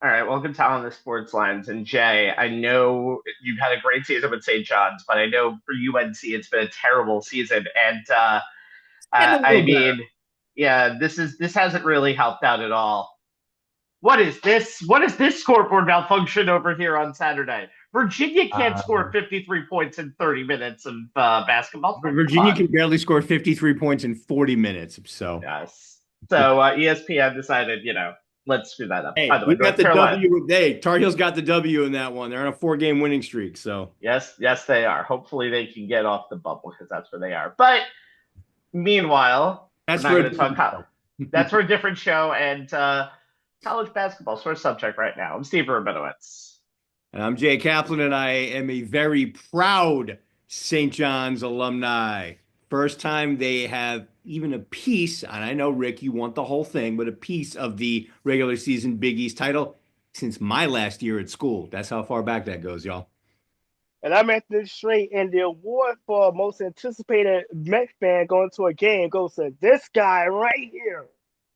All right, welcome to On the Sports Lines. And Jay, I know you've had a great season with St. John's, but I know for UNC it's been a terrible season. And Getting a I little better. mean, yeah, this hasn't really helped out at all. What is this? What is this scoreboard malfunction over here on Saturday? Virginia can't score Uh, 53 points in 30 minutes of basketball. Come Virginia on. can barely score 53 points in 40 minutes. So, Yes. So ESPN decided, let's screw that up. By hey, the way, we got North the Carolina. W. Hey, Tar Heels got the W in that one. They're on a four-game winning streak. So, Yes, yes, they are. Hopefully, they can get off the bubble because that's where they are. But meanwhile, we're that's not for a going to talk. different show. That's for a different show. And college basketball is our subject right now. I'm Steve Rabinowitz. And I'm Jay Kaplan, and I am a very proud St. John's alumni. First time they have even a piece, and I know, Rick, you want the whole thing, but a piece of the regular season Big East title since my last year at school. That's how far back that goes, y'all. And I'm at this Strait, and the award for most anticipated Met fan going to a game goes to this guy right here.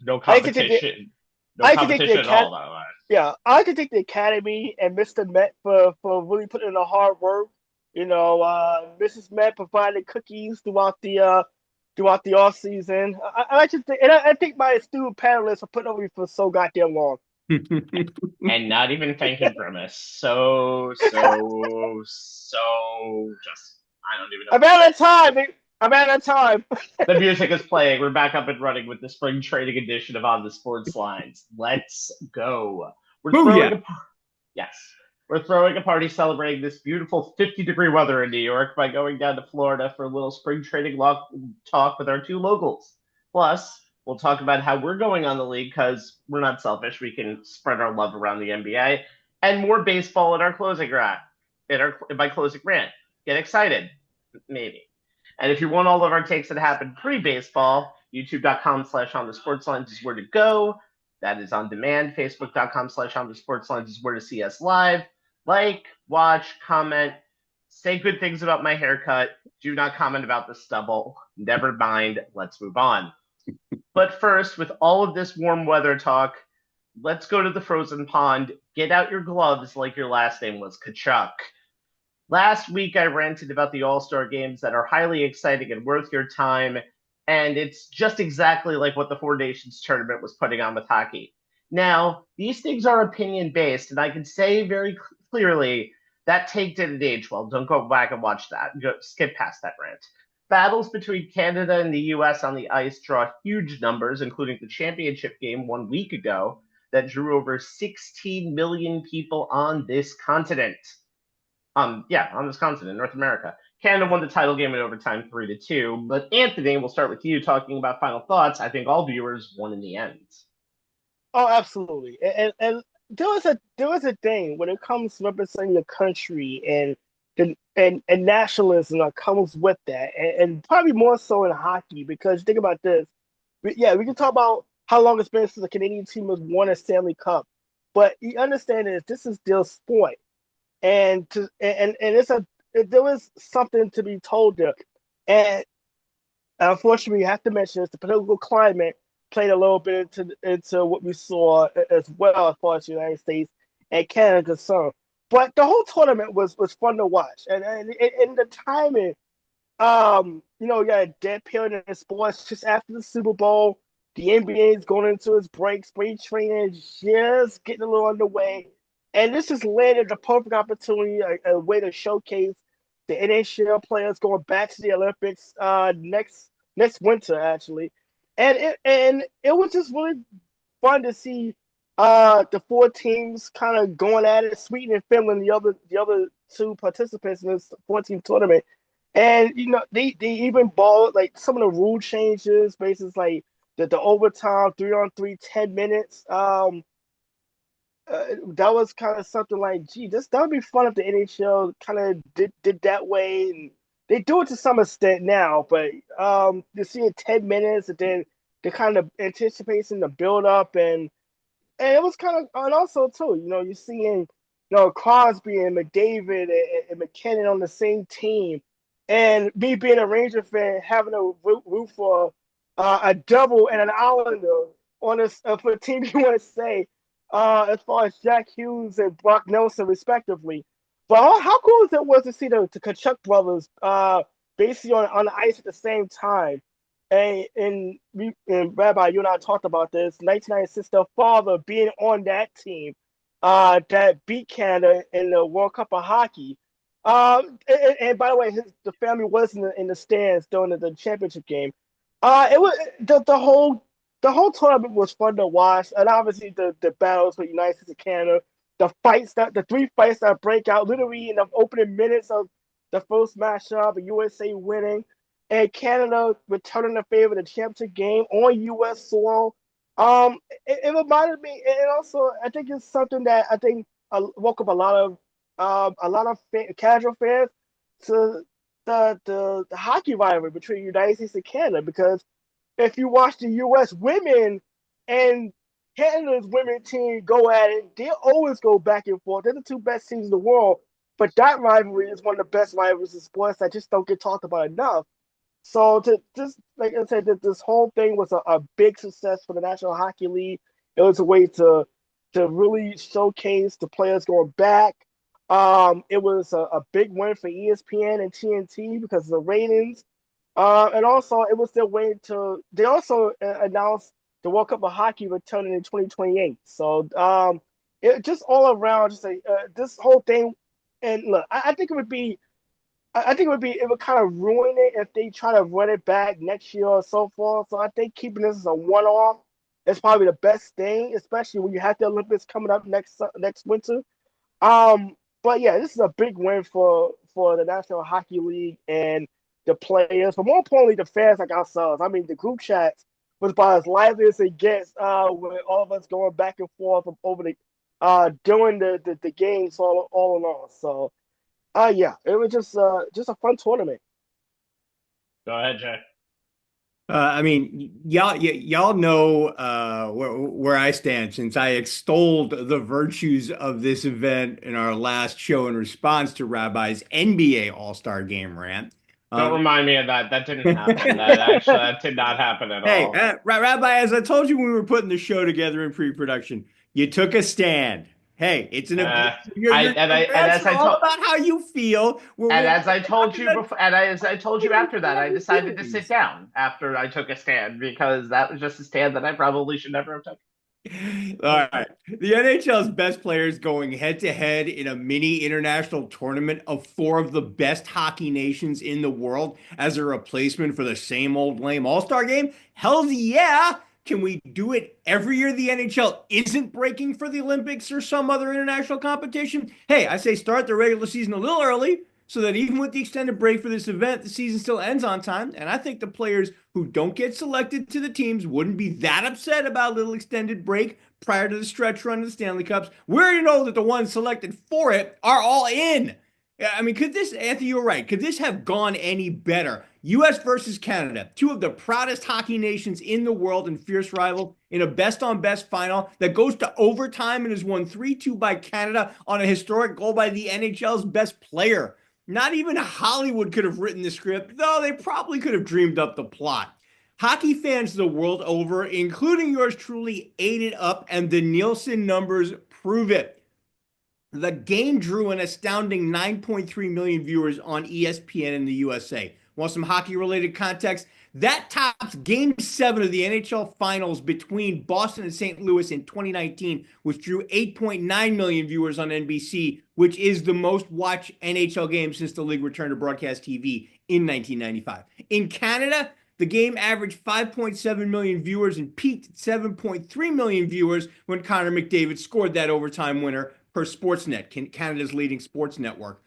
No I like to take the competition. No I like to take the competition at all, cat by the way. yeah, I like to take the Academy and Mr. Met for really putting in the hard work. Mrs. Met provided cookies throughout the off season. I like to think, and I think my astute panelists are putting over me for so goddamn long. And not even thanking Grimace. So just, I don't even know I'm what to out say. of time. I'm out of time. The music is playing. We're back up and running with the spring training edition of On the Sports Lines. Let's go. We're Booyah. throwing a yes. We're throwing a party celebrating this beautiful 50-degree weather in New York by going down to Florida for a little spring training talk with our two locals. Plus, we'll talk about how we're going on the league because we're not selfish. We can spread our love around the NBA and more baseball in our closing rant. In my closing rant. Get excited, maybe. And if you want all of our takes that happen pre-baseball, youtube.com/slash on the sports lines is where to go. That is on demand. Facebook.com/slash on the sports lines is where to see us live. Like, watch, comment, say good things about my haircut. Do not comment about the stubble. Never mind. Let's move on. But first, with all of this warm weather talk, let's go to the frozen pond. Get out your gloves like your last name was Kachuk. Last week, I ranted about the All Star games that are highly exciting and worth your time, and it's just exactly like what the Four Nations tournament was putting on with hockey. Now, these things are opinion based, and I can say very clearly that take didn't age well. Don't go back and watch that. Skip past that rant. Battles between Canada and the US on the ice draw huge numbers, including the championship game 1 week ago that drew over 16 million people on this continent. On this continent, North America. Canada won the title game in overtime 3-2. But Anthony, we'll start with you talking about final thoughts. I think all viewers won in the end. Oh, absolutely. And there was a thing when it comes to representing your country and nationalism that comes with that, and probably more so in hockey because think about this. We can talk about how long it's been since the Canadian team has won a Stanley Cup, but you understand is this is still sport, and there was something to be told there, and unfortunately, you have to mention this: the political climate played a little bit into what we saw as well as far as the United States and Canada concerned. But the whole tournament was fun to watch, and the timing. You got a dead period in sports just after the Super Bowl. The NBA is going into its break. Spring training is just getting a little underway, and this just landed the perfect opportunity, a way to showcase the NHL players going back to the Olympics next winter actually, and it was just really fun to see the four teams kind of going at it. Sweden and Finland, the other two participants in this 14 tournament, and they even balled like some of the rule changes, basis like the overtime 3-on-3 10 minutes. That was kind of something like, gee, that would be fun if the NHL kind of did that way. And they do it to some extent now, but to see it 10 minutes and then the kind of anticipation, the build up, and it was kind of, and also too, you're seeing, Crosby and McDavid and McKinnon on the same team, and me being a Ranger fan having to root for a double and an Islander on this for Team USA. as far as Jack Hughes and Brock Nelson, respectively. But how cool it was to see the Kachuk brothers basically on the ice at the same time. And Rabbi, you and I talked about this. 1996, their father being on that team that beat Canada in the World Cup of Hockey. And by the way, the family was in the stands during the championship game. It was the whole tournament was fun to watch, and obviously the battles with United States and Canada, the three fights that break out literally in the opening minutes of the first matchup, the USA winning, and Canada returning the favor in the championship game on U.S. soil. It reminded me, and also I think it's something that I think woke up a lot of casual fans to the hockey rivalry between the United States and Canada, because if you watch the U.S. women and Canada's women team go at it, they always go back and forth. They're the two best teams in the world, but that rivalry is one of the best rivalries in sports that just don't get talked about enough. So to just like I said, that this whole thing was a big success for the National Hockey League. It was a way to really showcase the players going back. It was a big win for ESPN and TNT because of the ratings. And also, it was their way to. They also announced the World Cup of Hockey returning in 2028. So, it just all around, just like this whole thing. And look, I think it would be. I think it would kind of ruin it if they try to run it back next year or so forth. So I think keeping this as a one-off is probably the best thing, especially when you have the Olympics coming up next winter. But yeah, this is a big win for the National Hockey League and the players, but more importantly, the fans like ourselves. I mean, the group chats was about as lively as it gets, with all of us going back and forth over the during the games all along. So, yeah, it was just a fun tournament. Go ahead, Jay. I mean, y'all know where I stand since I extolled the virtues of this event in our last show in response to Rabbi's NBA All-Star Game rant. Don't remind me of that. That didn't happen. That did not happen at Hey, all. Rabbi, as I told you when we were putting the show together in pre-production, you took a stand. Hey, it's an As I all told about how you feel. and as I told you before, as I told you after that, I decided to sit down after I took a stand because that was just a stand that I probably should never have taken. All right. The NHL's best players going head to head in a mini international tournament of four of the best hockey nations in the world as a replacement for the same old lame All-Star game? Hells yeah. Can we do it every year the NHL isn't breaking for the Olympics or some other international competition? Hey, I say start the regular season a little early so that even with the extended break for this event, the season still ends on time. And I think the players who don't get selected to the teams wouldn't be that upset about a little extended break prior to the stretch run of the Stanley Cups. We already know that the ones selected for it are all in. I mean, could this, Anthony, you're right. Could this have gone any better? U.S. versus Canada, two of the proudest hockey nations in the world and fierce rivals in a best-on-best final that goes to overtime and is won 3-2 by Canada on a historic goal by the NHL's best player. Not even Hollywood could have written the script, though they probably could have dreamed up the plot. Hockey fans the world over, including yours truly, ate it up, and the Nielsen numbers prove it. The game drew an astounding 9.3 million viewers on ESPN in the USA. Want some hockey-related context? That tops Game 7 of the NHL Finals between Boston and St. Louis in 2019, which drew 8.9 million viewers on NBC, which is the most watched NHL game since the league returned to broadcast TV in 1995. In Canada, the game averaged 5.7 million viewers and peaked at 7.3 million viewers when Connor McDavid scored that overtime winner per Sportsnet, Canada's leading sports network.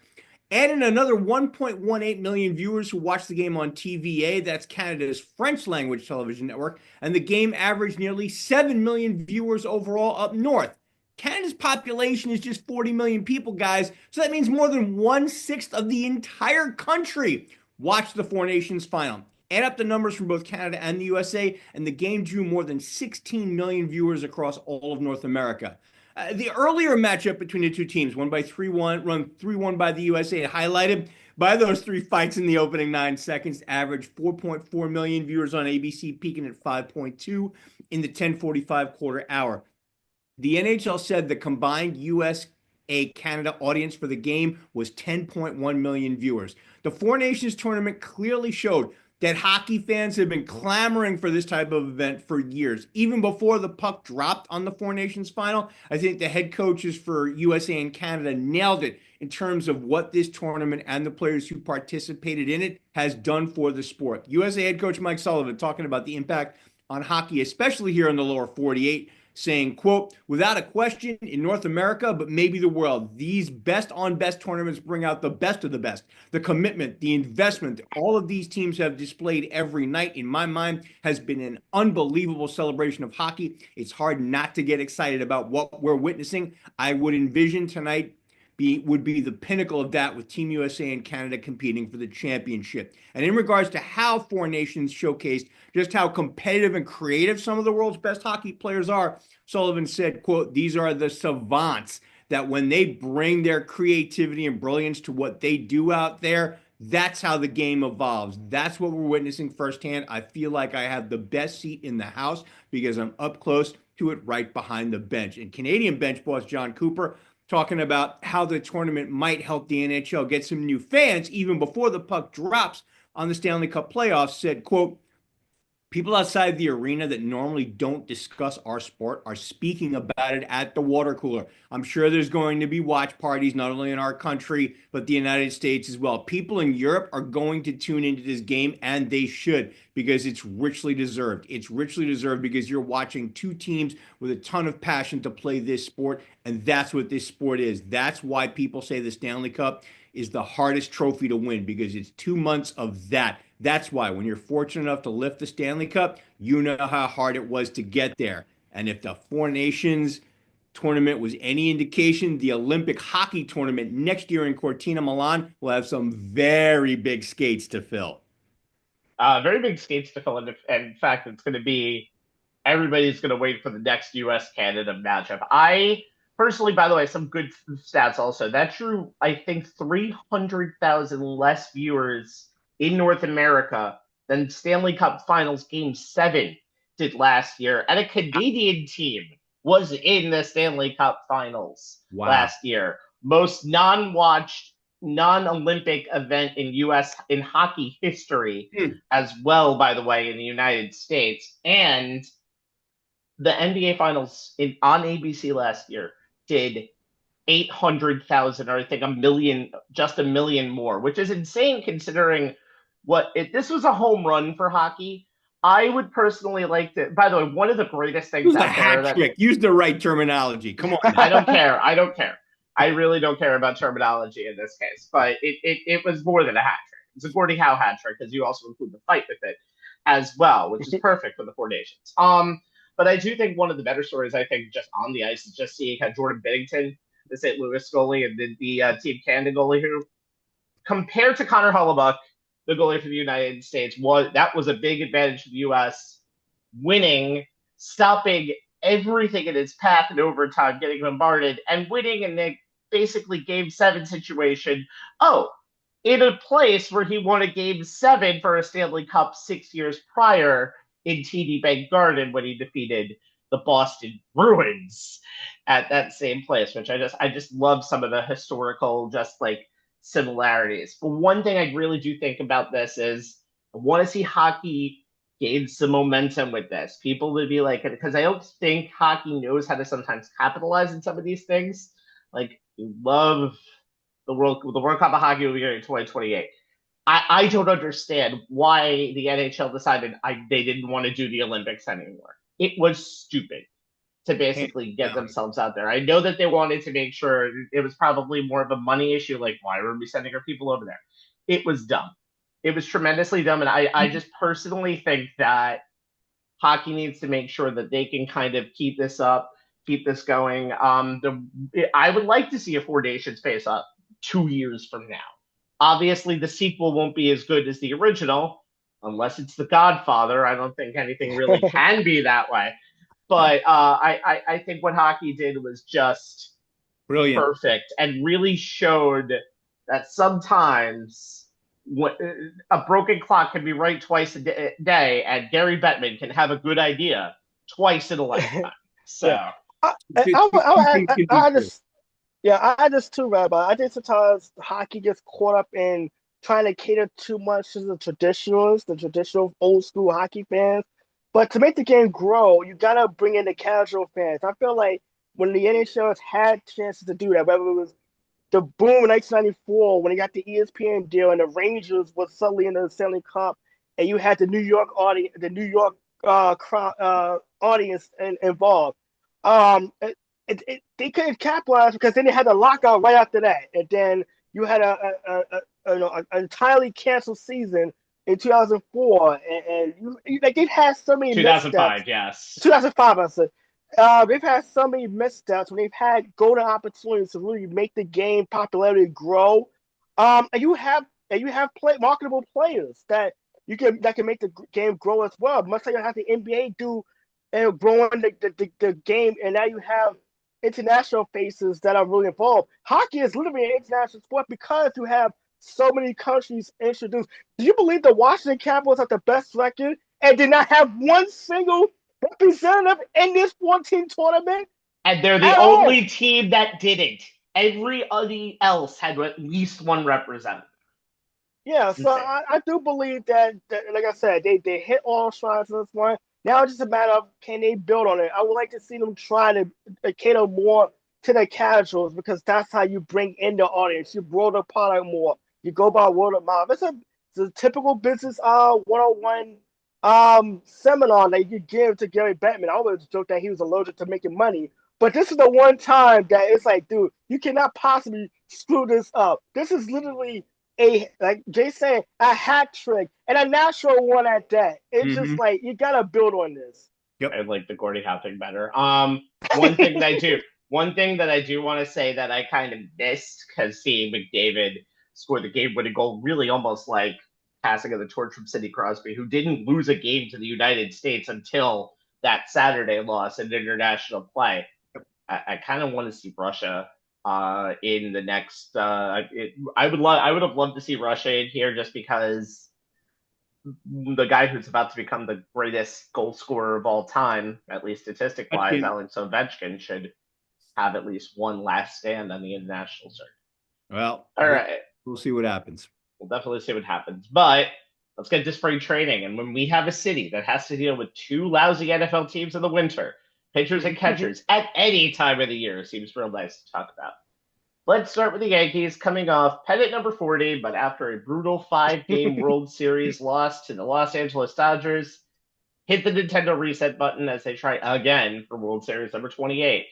Add in another 1.18 million viewers who watched the game on TVA, that's Canada's French language television network, and the game averaged nearly 7 million viewers overall up north. Canada's population is just 40 million people, guys, so that means more than 1/6 of the entire country watched the Four Nations final. Add up the numbers from both Canada and the USA, and the game drew more than 16 million viewers across all of North America. The earlier matchup between the two teams, won by 3-1, run 3-1 by the USA, highlighted by those three fights in the opening 9 seconds, averaged 4.4 million viewers on ABC, peaking at 5.2 in the 10:45 quarter hour. The NHL said the combined USA Canada audience for the game was 10.1 million viewers. The Four Nations tournament clearly showed that hockey fans have been clamoring for this type of event for years. Even before the puck dropped on the Four Nations final, I think the head coaches for USA and Canada nailed it in terms of what this tournament and the players who participated in it has done for the sport. USA head coach Mike Sullivan talking about the impact on hockey, especially here in the lower 48, saying, quote, without a question, in North America, but maybe the world, these best on best tournaments bring out the best of the best. The commitment, the investment, all of these teams have displayed every night, in my mind, has been an unbelievable celebration of hockey. It's hard not to get excited about what we're witnessing. I would envision tonight would be the pinnacle of that, with Team USA and Canada competing for the championship. And in regards to how Four Nations showcased just how competitive and creative some of the world's best hockey players are, Sullivan said, quote, these are the savants that when they bring their creativity and brilliance to what they do out there, that's how the game evolves. That's what we're witnessing firsthand. I feel like I have the best seat in the house because I'm up close to it right behind the bench. And Canadian bench boss John Cooper talking about how the tournament might help the NHL get some new fans even before the puck drops on the Stanley Cup playoffs, said, quote, people outside the arena that normally don't discuss our sport are speaking about it at the water cooler. I'm sure there's going to be watch parties, not only in our country, but the United States as well. People in Europe are going to tune into this game, and they should, because it's richly deserved. It's richly deserved because you're watching two teams with a ton of passion to play this sport, and that's what this sport is. That's why people say the Stanley Cup is the hardest trophy to win, because it's 2 months of that. That's why when you're fortunate enough to lift the Stanley Cup, you know how hard it was to get there. And if the Four Nations tournament was any indication, the Olympic hockey tournament next year in Cortina, Milan will have some very big skates to fill. Very big skates to fill. And in fact, it's going to be everybody's going to wait for the next US-Canada matchup. I personally, by the way, some good stats also. That drew, I think, 300,000 less viewers in North America than Stanley Cup Finals Game 7 did last year. And a Canadian team was in the Stanley Cup Finals last year. Most non-watched, non-Olympic event in U.S. in hockey history as well, by the way, in the United States. And the NBA Finals on ABC last year did 800,000, or I think a million, just a million more, which is insane considering this was a home run for hockey. I would personally like to, by the way, one of the greatest things Use the hat trick. Use the right terminology. Come on. I don't care. I really don't care about terminology in this case, but it was more than a hat trick. It's a Gordie Howe hat trick, because you also include the fight with it as well, which is perfect for the Four Nations. But I do think one of the better stories, I think, just on the ice is just seeing how Jordan Binnington, the St. Louis goalie, and the Team Canada goalie, who, compared to Connor Hellebuyck, the goalie for the United States, was a big advantage for the U.S. winning, stopping everything in its path in overtime, getting bombarded, and winning in the basically Game 7 situation. Oh, in a place where he won a Game 7 for a Stanley Cup 6 years prior in TD Bank Garden when he defeated the Boston Bruins at that same place, which I just love some of the historical similarities. But one thing I really do think about this is I want to see hockey gain some momentum with this. People would be like, because I don't think hockey knows how to sometimes capitalize in some of these things. Like, you love the World Cup of Hockey will be here in 2028. I don't understand why the NHL decided they didn't want to do the Olympics anymore. It was stupid to basically get themselves out there. I know that they wanted to make sure it was probably more of a money issue, like, why were we sending our people over there? It was dumb. It was tremendously dumb, and I just personally think that hockey needs to make sure that they can kind of keep this up, keep this going. I would like to see a Four Nations face-up 2 years from now. Obviously, the sequel won't be as good as the original, unless it's The Godfather. I don't think anything really can be that way. But I think what hockey did was just brilliant, perfect, and really showed that sometimes a broken clock can be right twice a day, and Gary Bettman can have a good idea twice in a lifetime. So Two things can be I true. just yeah, I just too, Rabbi. I think sometimes hockey gets caught up in trying to cater too much to the traditional old school hockey fans. But to make the game grow, you gotta bring in the casual fans. I feel like when the NHL has had chances to do that, whether it was the boom in 1994 when they got the ESPN deal and the Rangers was suddenly in the Stanley Cup, and you had the New York audience, audience involved. They couldn't capitalize because then they had a lockout right after that, and then you had an entirely canceled season in 2004, and like they've had so many missteps. 2005, yes. 2005, I said. They've had so many missteps when they've had golden opportunities to really make the game popularity grow. And you have marketable players that can make the game grow as well. Much like you have the NBA do and growing the game, and now you have international faces that are really involved. Hockey is literally an international sport because you have so many countries introduced. Do you believe the Washington Capitals have the best record and did not have one single representative in this 14 tournament And they're the at all? only team that didn't. Everybody else had at least one representative. Yeah, so Insane. I do believe that, like I said, they hit all strides in this one. Now it's just a matter of can they build on it. I would like to see them try to cater more to the casuals because that's how you bring in the audience. You grow the product more. You go by word of mouth. It's a typical business 101 seminar that you give to Gary Bettman. I always joke that he was allergic to making money, but this is the one time that it's like, dude, you cannot possibly screw this up. This is literally like Jay said, a hat trick and a natural one at that. It's just Mhm. like you gotta build on this. I like the Gordie Howe thing better. One thing that I do want to say that I kind of missed because seeing McDavid score the game-winning goal, really almost like passing of the torch from Sidney Crosby, who didn't lose a game to the United States until that Saturday loss in international play. I kind of want to see Russia in the next. I would have loved to see Russia in here just because the guy who's about to become the greatest goal scorer of all time, at least statistic wise, Alex Ovechkin, should have at least one last stand on the international circuit. Well, All right. we'll see what happens. We'll definitely see what happens. But let's get to spring training. And when we have a city that has to deal with two lousy NFL teams in the winter, pitchers and catchers at any time of the year, seems real nice to talk about. Let's start with the Yankees coming off pennant number 40, but after a brutal 5-game World Series loss to the Los Angeles Dodgers, hit the Nintendo reset button as they try again for World Series number 28.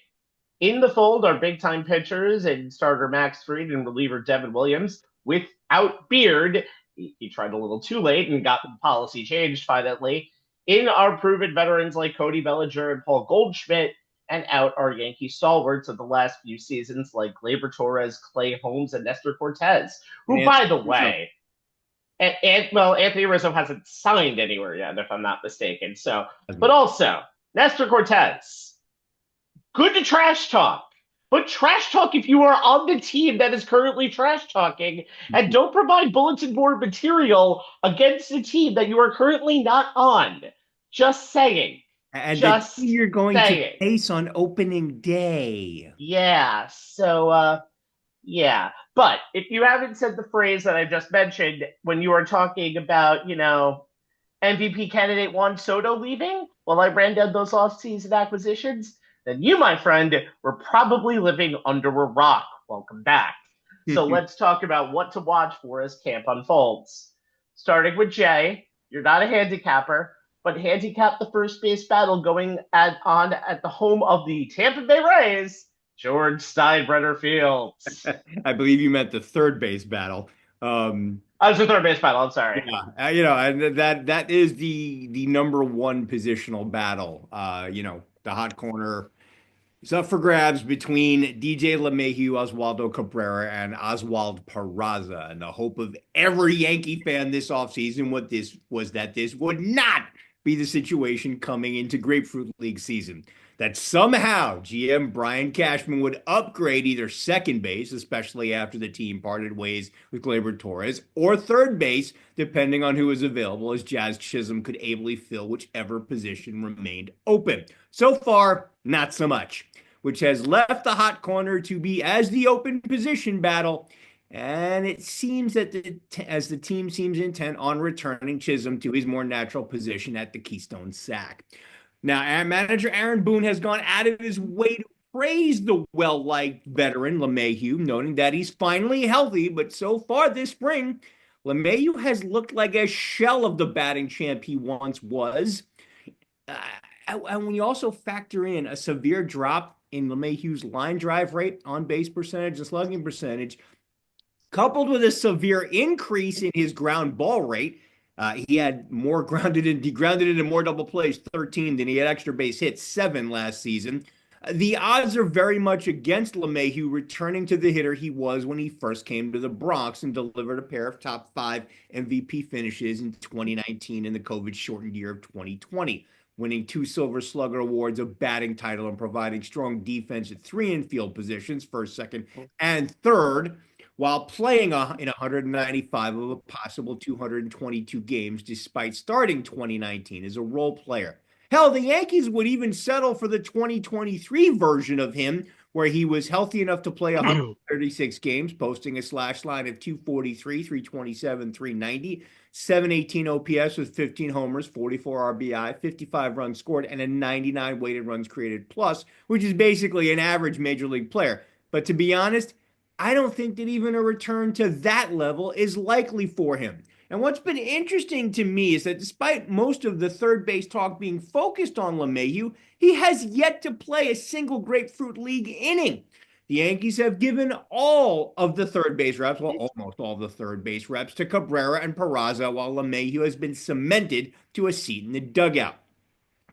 In the fold are big-time pitchers and starter Max Fried and reliever Devin Williams. Without Beard, he tried a little too late and got the policy changed finally. In are proven veterans like Cody Bellinger and Paul Goldschmidt, and out are Yankee stalwarts of the last few seasons like Gleyber Torres, Clay Holmes, and Nestor Cortez, who, by the way, Anthony Rizzo hasn't signed anywhere yet, if I'm not mistaken. So, but also Nestor Cortez, good to trash talk, but trash talk if you are on the team that is currently trash talking, and don't provide bulletin board material against the team that you are currently not on. Just saying. And Just the team you're going saying. to face on opening day. Yeah. So, yeah. But if you haven't said the phrase that I just mentioned when you were talking about, MVP candidate Juan Soto leaving while I ran down those off-season acquisitions, then you, my friend, were probably living under a rock. Welcome back. So let's talk about what to watch for as camp unfolds. Starting with Jay, you're not a handicapper, but handicap the first base battle going on at the home of the Tampa Bay Rays, George Steinbrenner Fields. I believe you meant the third base battle. I was the third base battle. I'm sorry. Yeah, and that is the number one positional battle. The hot corner is up for grabs between DJ LeMahieu, Oswaldo Cabrera, and Oswald Peraza. And the hope of every Yankee fan this offseason was that this would not be the situation coming into Grapefruit League season. That somehow GM Brian Cashman would upgrade either second base, especially after the team parted ways with Gleyber Torres, or third base, depending on who was available, as Jazz Chisholm could ably fill whichever position remained open. So far, not so much. which has left the hot corner to be as the open position battle. And it seems that as the team seems intent on returning Chisholm to his more natural position at the Keystone sack. Now, our manager Aaron Boone has gone out of his way to praise the well-liked veteran LeMahieu, noting that he's finally healthy, but so far this spring, LeMahieu has looked like a shell of the batting champ he once was. And when you also factor in a severe drop in LeMahieu's line drive rate, on-base percentage, and slugging percentage, coupled with a severe increase in his ground ball rate, he had more grounded into more double plays, 13, than he had extra base hits, 7 last season. The odds are very much against LeMahieu returning to the hitter he was when he first came to the Bronx and delivered a pair of top 5 MVP finishes in 2019 and the COVID-shortened year of 2020, winning 2 Silver Slugger awards, a batting title, and providing strong defense at 3 infield positions, first, second, and third, while playing in 195 of a possible 222 games, despite starting 2019 as a role player. Hell, the Yankees would even settle for the 2023 version of him, where he was healthy enough to play 136 games, posting a slash line of 243, 327, 390, 718 OPS with 15 homers, 44 RBI, 55 runs scored, and a 99 weighted runs created plus, which is basically an average major league player. But to be honest, I don't think that even a return to that level is likely for him. And what's been interesting to me is that despite most of the third base talk being focused on LeMahieu, he has yet to play a single Grapefruit League inning. The Yankees have given all of the third base reps, well, almost all of the third base reps, to Cabrera and Peraza, while LeMahieu has been cemented to a seat in the dugout.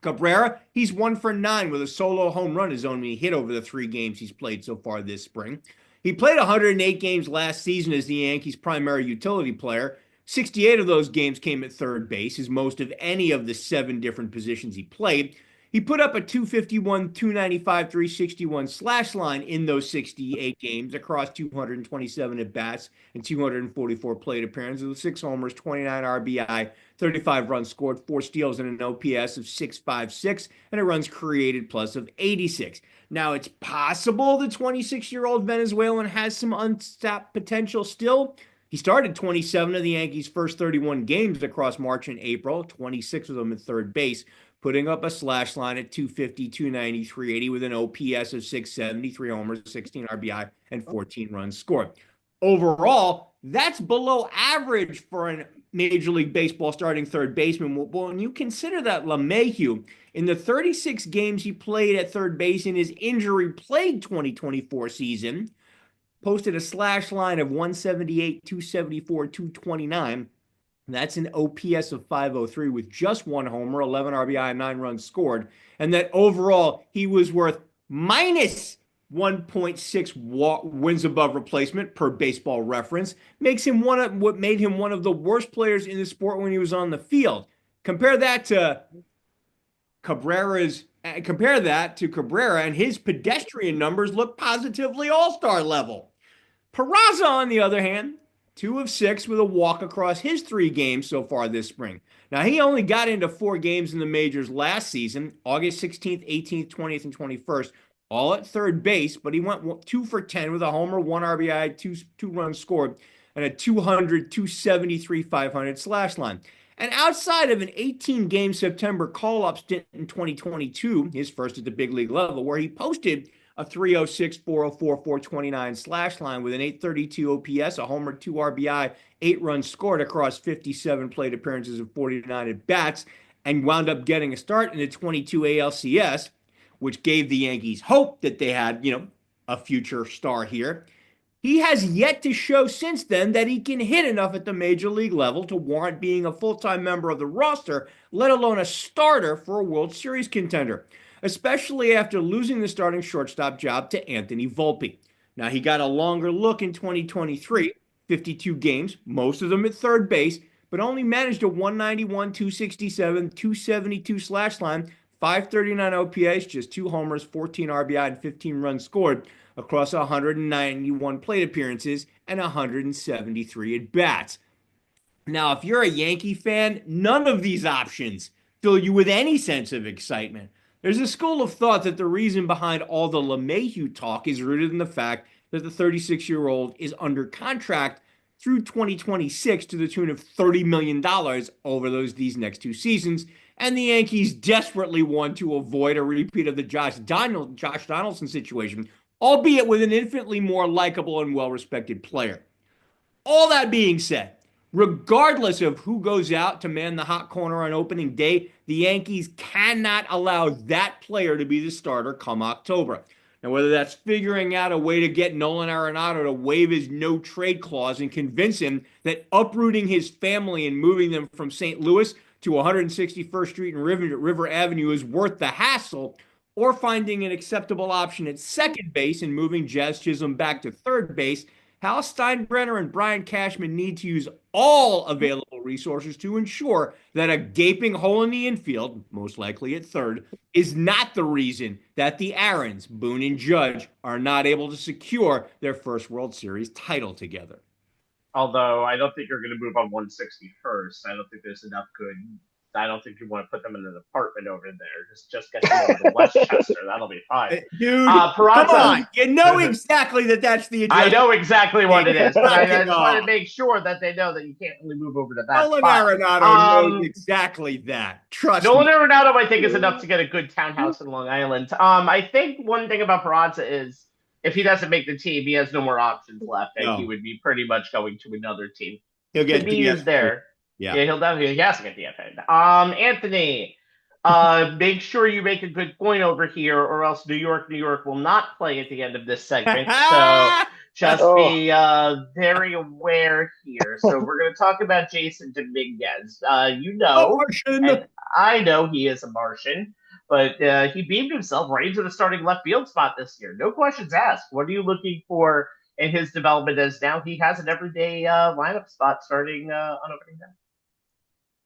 Cabrera, he's 1 for 9 with a solo home run his own hit over the 3 games he's played so far this spring. He played 108 games last season as the Yankees' primary utility player. 68 of those games came at third base, his most of any of the 7 different positions he played. He put up a 251, 295, 361 slash line in those 68 games across 227 at-bats and 244 plate appearances with 6 homers, 29 RBI, 35 runs scored, 4 steals, and an OPS of 656, and a runs created plus of 86. Now, it's possible the 26-year-old Venezuelan has some untapped potential still. He started 27 of the Yankees' first 31 games across March and April, 26 of them at third base, putting up a slash line at 250, 290, 380 with an OPS of 670, 3 homers, 16 RBI, and 14 runs scored. Overall, that's below average for a Major League Baseball starting third baseman. Well, when you consider that LeMahieu, in the 36 games he played at third base in his injury-plagued 2024 season, posted a slash line of 178, 274, 229. That's an OPS of 503 with just 1 homer, 11 RBI, and 9 runs scored. And that overall, he was worth minus 1.6 wins above replacement per Baseball Reference. Makes him what made him one of the worst players in the sport when he was on the field. Compare that to Cabrera, and his pedestrian numbers look positively all-star level. Peraza, on the other hand, 2 of 6 with a walk across his 3 games so far this spring. Now, he only got into 4 games in the majors last season, August 16th, 18th, 20th, and 21st, all at third base, but he went 2 for 10 with a homer, 1 RBI, 2 runs scored, and a 200, 273, 500 slash line. And outside of an 18-game September call-up stint in 2022, his first at the big league level, where he posted a 306, 404, 429 slash line with an 832 OPS, a homer, 2 RBI, 8 runs scored across 57 plate appearances and 49 at-bats, and wound up getting a start in the 22 ALCS, which gave the Yankees hope that they had, a future star here. He has yet to show since then that he can hit enough at the major league level to warrant being a full-time member of the roster, let alone a starter for a World Series contender, especially after losing the starting shortstop job to Anthony Volpe. Now, he got a longer look in 2023, 52 games, most of them at third base, but only managed a 191, 267, 272 slash line, 539 OPS, just 2 homers, 14 RBI, and 15 runs scored across 191 plate appearances and 173 at-bats. Now, if you're a Yankee fan, none of these options fill you with any sense of excitement. There's a school of thought that the reason behind all the LeMahieu talk is rooted in the fact that the 36-year-old is under contract through 2026 to the tune of $30 million over these next 2 seasons. And the Yankees desperately want to avoid a repeat of the Josh Donaldson situation, albeit with an infinitely more likable and well-respected player. All that being said, regardless of who goes out to man the hot corner on opening day, the Yankees cannot allow that player to be the starter come October. Now, whether that's figuring out a way to get Nolan Arenado to waive his no trade clause and convince him that uprooting his family and moving them from St. Louis to 161st Street and River Avenue is worth the hassle, or finding an acceptable option at second base and moving Jazz Chisholm back to third base, Hal Steinbrenner and Brian Cashman need to use all available resources to ensure that a gaping hole in the infield, most likely at third, is not the reason that the Aarons, Boone, and Judge are not able to secure their first World Series title together. Although I don't think you're going to move on 161st. I don't think there's enough good. I don't think you want to put them in an apartment over there. Just get them over to Westchester. That'll be fine. Dude, come on. You know exactly that's the address. I know exactly what it is, but I just want to make sure that they know that you can't really move over to that Nolan Arenado knows exactly that. Trust me. Nolan Arenado, I think, is enough to get a good townhouse in Long Island. I think one thing about Peraza is if he doesn't make the team, he has no more options left, and he would be pretty much going to another team. He'll get DFA'd there. Yeah, he'll definitely he has to get DFA'd. Anthony, make sure you make a good point over here, or else New York will not play at the end of this segment. So just be very aware here. So we're going to talk about Jason Dominguez. And I know he is a Martian, but he beamed himself right into the starting left field spot this year. No questions asked. What are you looking for in his development as now he has an everyday lineup spot starting on opening day?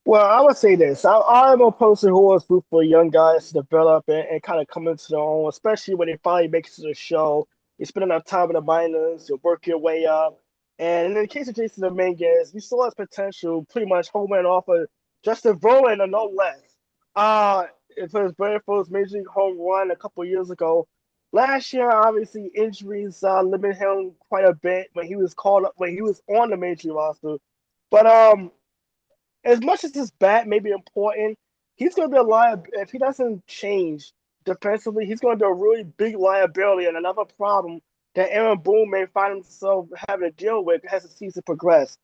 Well, I would say this. I'm a person who always root for young guys to develop and kind of come into their own, especially when they finally make it to the show. You spend enough time in the minors, you work your way up. And in the case of Jason Dominguez, we saw his potential pretty much homing off of Justin Verlander, no less. For his very first major league home run a couple years ago. Last year, obviously, injuries limited him quite a bit when he was called up, when he was on the major league roster. But as much as his bat may be important, he's going to be a liability. If he doesn't change defensively, he's going to be a really big liability and another problem that Aaron Boone may find himself having to deal with as the season progresses.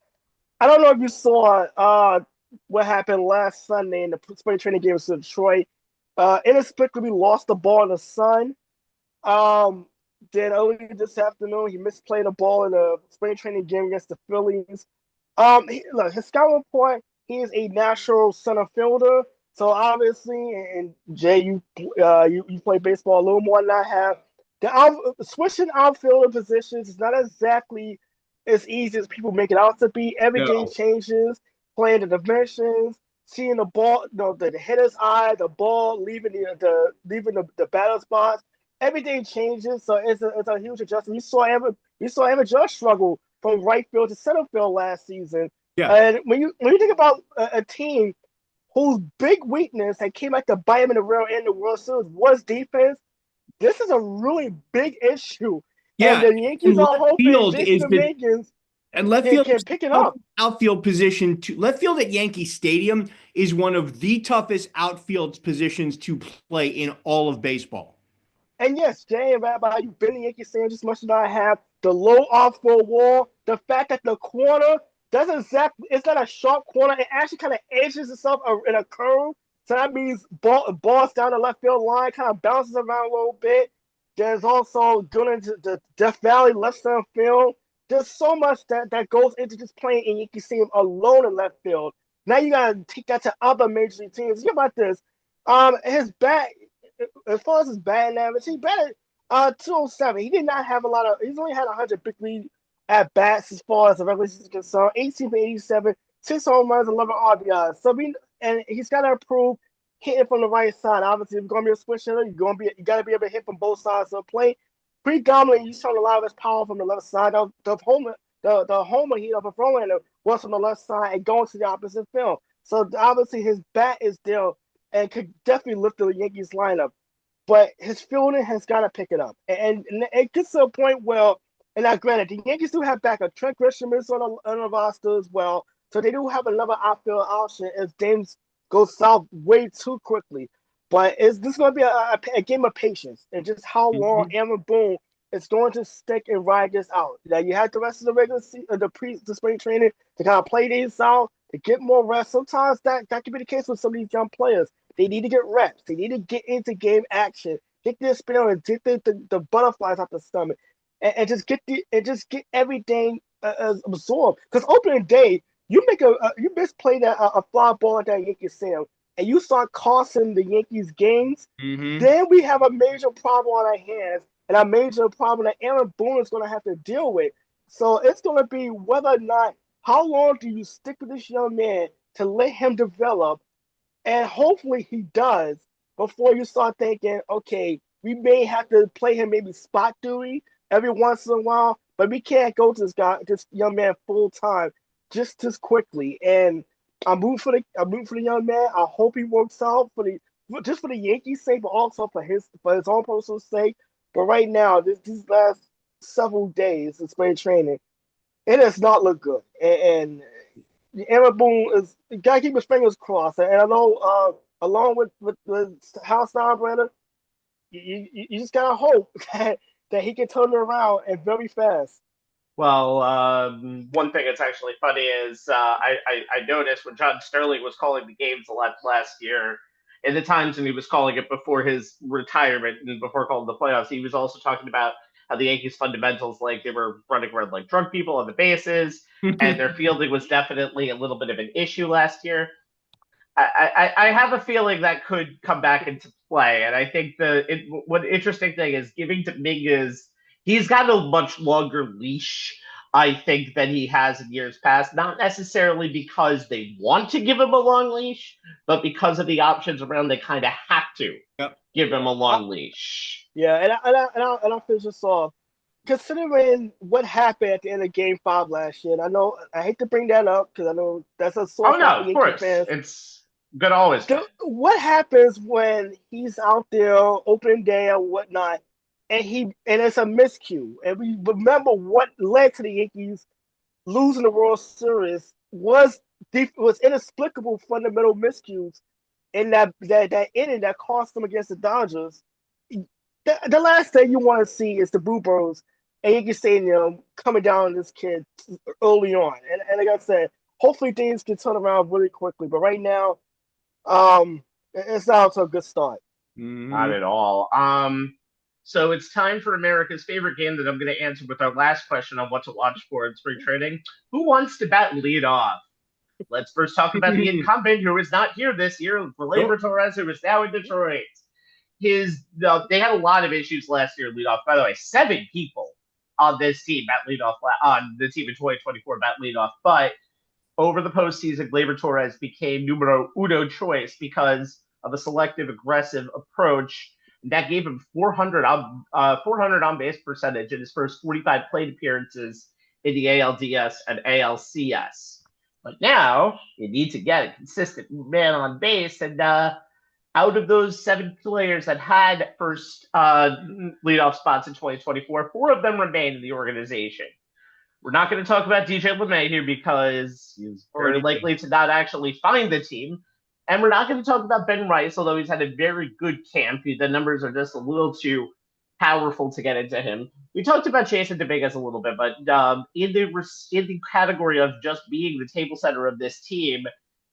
I don't know if you saw what happened last Sunday in the spring training games to Detroit. Inexplicably lost the ball in the sun. Then earlier this afternoon, he misplayed a ball in a spring training game against the Phillies. His scouting report, he is a natural center fielder. So obviously, and Jay, you play baseball a little more than I have. Switching outfielder positions is not exactly as easy as people make it out to be. Every game changes, playing the dimensions, seeing the ball, the hitter's eye, the ball leaving the batter spots. Everything changes, so it's a huge adjustment. We saw Evan Judge struggle from right field to center field last season. Yeah. And when you think about a team whose big weakness that came back to bite him in the rear end of the World Series was defense, this is a really big issue. Yeah. And the Yankees are hoping Jason Dominguez and left field can pick it up. Outfield position left field at Yankee Stadium is one of the toughest outfield positions to play in all of baseball. And yes, Jay and Rabbi, you've been in Yankee Stadium as much as I have. The low outfield wall, the fact that the corner it's not a sharp corner. It actually kind of edges itself in a curve. So that means balls down the left field line, kind of bounces around a little bit. There's also going into the Death Valley left center field. There's so much that goes into just playing in Yankee Stadium alone in left field. Now you got to take that to other major league teams. Think about this. His bat, as far as his batting average, he batted 207. He did not have he's only had 100 big league at bats as far as the regular season is concerned. 18 for 87, 6 home runs, 11 RBIs. So he's got to improve hitting from the right side. Obviously, if you're going to be a switch hitter, you got to be able to hit from both sides of the plate. Predominantly, he's showing a lot of his power from the left side. The homer heat of a Verlander was from the left side and going to the opposite field. So obviously, his bat is there and could definitely lift the Yankees lineup. But his fielding has got to pick it up. And it gets to a point where, and now granted, the Yankees do have backup. Trent Grisham is on the roster as well. So they do have another outfield option if James goes south way too quickly. But this is going to be a game of patience and just how long Aaron Boone is going to stick and ride this out. Now you have the rest of the regular season, the spring training to kind of play these out, to get more rest. Sometimes that can be the case with some of these young players. They need to get reps. They need to get into game action, get their experience, get the butterflies out the stomach, and just get everything absorbed. Because opening day, you misplay a fly ball at that Yankee Sam, and you start costing the Yankees games. Then we have a major problem on our hands, and a major problem that Aaron Boone is going to have to deal with. So it's going to be whether or not, how long do you stick with this young man to let him develop, and hopefully he does, before you start thinking, okay, we may have to play him maybe spot duty every once in a while, but we can't go to this young man full time just as quickly. And I'm rooting for the young man. I hope he works out for the Yankees' sake, but also for his own personal sake. But right now, these last several days in spring training, it does not look good. And Aaron Boone is gotta keep his fingers crossed. And I know, along with Hal Steinbrenner, you just gotta hope that he can turn it around and very fast. Well, one thing that's actually funny is I noticed when John Sterling was calling the games a lot last year, in the times when he was calling it before his retirement and before calling the playoffs, he was also talking about how the Yankees fundamentals, like they were running around like drunk people on the bases, and their fielding was definitely a little bit of an issue last year. I have a feeling that could come back into play, and I think one interesting thing is giving Dominguez. He's got a much longer leash, I think, than he has in years past. Not necessarily because they want to give him a long leash, but because of the options around, they kind of have to give him a long leash. Yeah, and I'll finish this off. Considering what happened at the end of Game 5 last year, and I know I hate to bring that up because I know that's a sore spot for Yankee fans. It's good always. What happens when he's out there opening day or whatnot, and it's a miscue, and we remember what led to the Yankees losing the World Series was inexplicable fundamental miscues in that inning that cost them against the Dodgers. The last thing you want to see is the Bluebirds and Yankee Stadium coming down on this kid early on. And like I said, hopefully things can turn around really quickly. But right now, it's not to a good start. Not at all. So it's time for America's favorite game that I'm going to answer with our last question on what to watch for in spring training. Who wants to bat lead off? Let's first talk about the incumbent who is not here this year, Gleyber Torres, who is now in Detroit. They had a lot of issues last year leadoff. By the way, 7 people on this team bat leadoff on the team in 2024 bat leadoff. But over the postseason, Gleyber Torres became numero uno choice because of a selective, aggressive approach that gave him 400 on base percentage in his first 45 plate appearances in the ALDS and ALCS. But now you need to get a consistent man on base, and out of those 7 players that had first leadoff spots in 2024, 4 of them remain in the organization. We're not going to talk about DJ LeMay here because he's very likely to not actually find the team. And we're not going to talk about Ben Rice, although he's had a very good camp. The numbers are just a little too powerful to get into him. We talked about Jason Dominguez a little bit, but in the category of just being the table center of this team,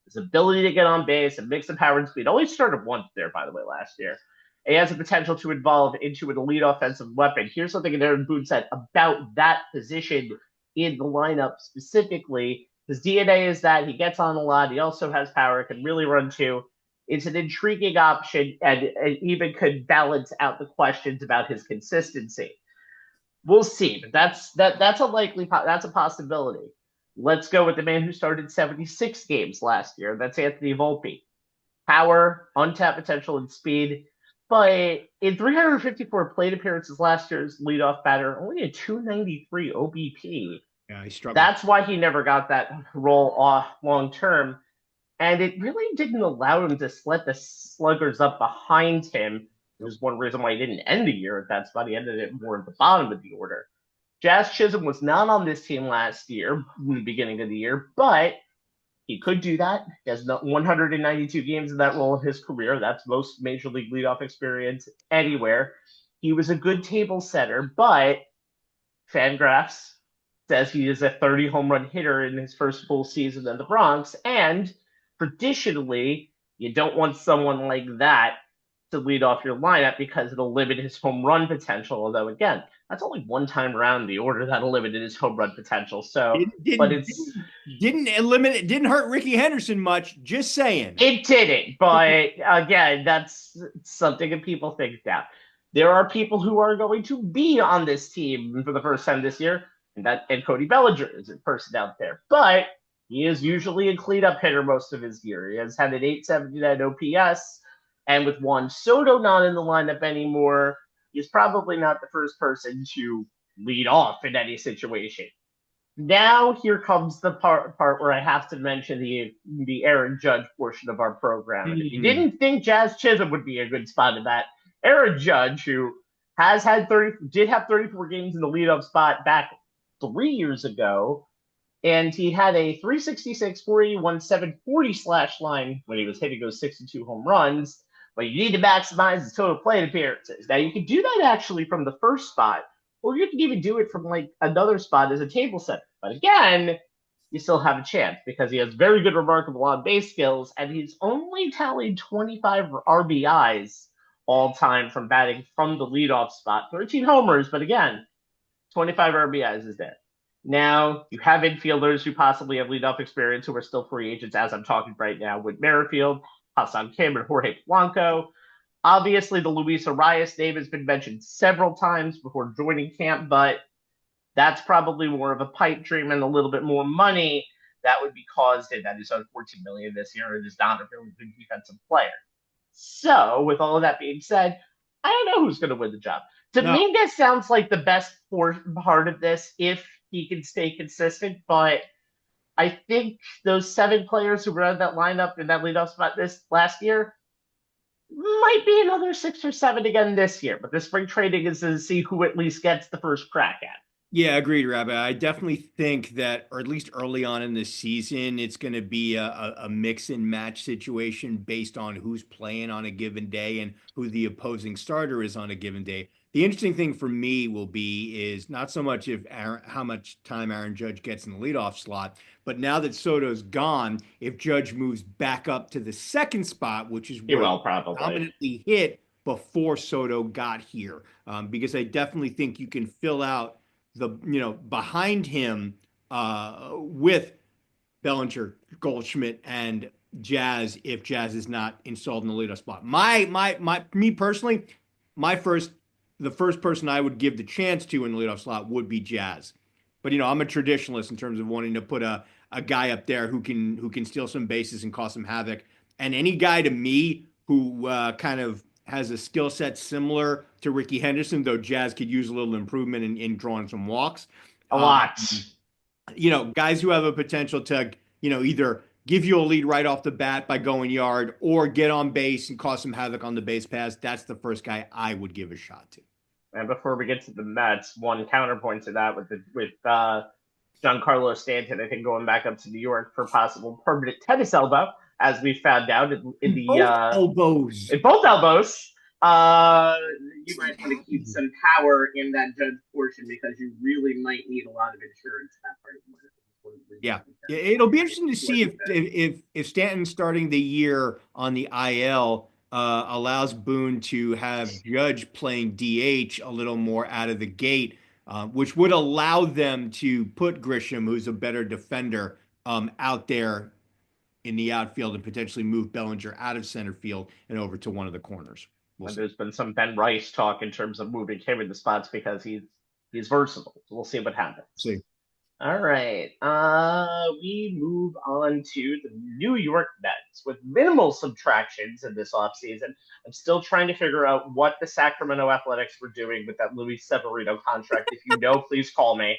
his ability to get on base and mix the power and speed. Only started once there, by the way, last year. He has the potential to evolve into an elite offensive weapon. Here's something Aaron Boone said about that position in the lineup specifically. His DNA is that he gets on a lot. He also has power, can really run too. It's an intriguing option and even could balance out the questions about his consistency. We'll see, but that's a possibility. Let's go with the man who started 76 games last year. That's Anthony Volpe. Power, untapped potential, and speed. But in 354 plate appearances last year's leadoff batter, only a 293 OBP. Yeah, he struggled. That's why he never got that role off long term. And it really didn't allow him to let the sluggers up behind him. It was one reason why he didn't end the year at that spot. He ended it more at the bottom of the order. Jazz Chisholm was not on this team last year, in the beginning of the year, but he could do that. He has 192 games in that role in his career. That's most major league leadoff experience anywhere. He was a good table setter, but Fangraphs says he is a 30 home run hitter in his first full season in the Bronx. And traditionally, you don't want someone like that to lead off your lineup because it'll limit his home run potential. Although, again, that's only one time around the order that'll limit his home run potential. So, but it's didn't eliminate, didn't hurt Ricky Henderson much. Just saying. It didn't, but again, that's something that people think that. There are people who are going to be on this team for the first time this year, and Cody Bellinger is a person out there. But he is usually a cleanup hitter most of his year. He has had an 879 OPS, and with Juan Soto not in the lineup anymore, he's probably not the first person to lead off in any situation. Now here comes the part where I have to mention the Aaron Judge portion of our program. And if you didn't think Jazz Chisholm would be a good spot in that, Aaron Judge, who did have 34 games in the leadoff spot back 3 years ago, and he had a 366, 481, 740 slash line when he was hitting those 62 home runs. But you need to maximize his total plate appearances. Now you can do that actually from the first spot, or you can even do it from like another spot as a table setter. But again, you still have a chance because he has very good, remarkable on-base skills, and he's only tallied 25 RBIs all time from batting from the leadoff spot. 13 homers, but again, 25 RBIs is there. Now, you have infielders who possibly have leadoff experience who are still free agents as I'm talking right now with Merrifield, Hassan Kim, and Jorge Polanco. Obviously, the Luis Arias name has been mentioned several times before joining camp, but that's probably more of a pipe dream and a little bit more money that would be caused in that he's on $14 million this year and is not a really good defensive player. So, with all of that being said, I don't know who's going to win the job. Dominguez sounds like the best part of this if he can stay consistent, but I think those 7 players who were on that lineup in that leadoff spot this last year might be another 6 or 7 again this year. But the spring training is to see who at least gets the first crack at it. Yeah, agreed, Rabbi. I definitely think that, or at least early on in the season, it's going to be a mix and match situation based on who's playing on a given day and who the opposing starter is on a given day. The interesting thing for me will be is not so much how much time Aaron Judge gets in the leadoff slot, but now that Soto's gone, if Judge moves back up to the second spot, which is where he dominantly hit before Soto got here, because I definitely think you can fill out behind him with Bellinger, Goldschmidt, and Jazz if Jazz is not installed in the leadoff spot. Me personally, the first person I would give the chance to in the leadoff slot would be Jazz. But I'm a traditionalist in terms of wanting to put a guy up there who can steal some bases and cause some havoc. And any guy to me who kind of has a skill set similar to Ricky Henderson, though Jazz could use a little improvement in drawing some walks. A lot. Guys who have a potential to, either give you a lead right off the bat by going yard or get on base and cause some havoc on the base pass. That's the first guy I would give a shot to. And before we get to the Mets, one counterpoint to that with Giancarlo Stanton, I think going back up to New York for possible permanent tennis elbow, as we found out in the both elbows. In both elbows, you might want to keep some power in that Judge portion because you really might need a lot of insurance in that part of the Yeah, it'll be interesting to see if Stanton starting the year on the IL allows Boone to have Judge playing DH a little more out of the gate, which would allow them to put Grisham, who's a better defender, out there in the outfield and potentially move Bellinger out of center field and over to one of the corners. There's been some Ben Rice talk in terms of moving him in the spots because he's versatile. So we'll see what happens. See. All right. We move on to the New York Mets with minimal subtractions in this offseason. I'm still trying to figure out what the Sacramento Athletics were doing with that Luis Severino contract. If you know, please call me.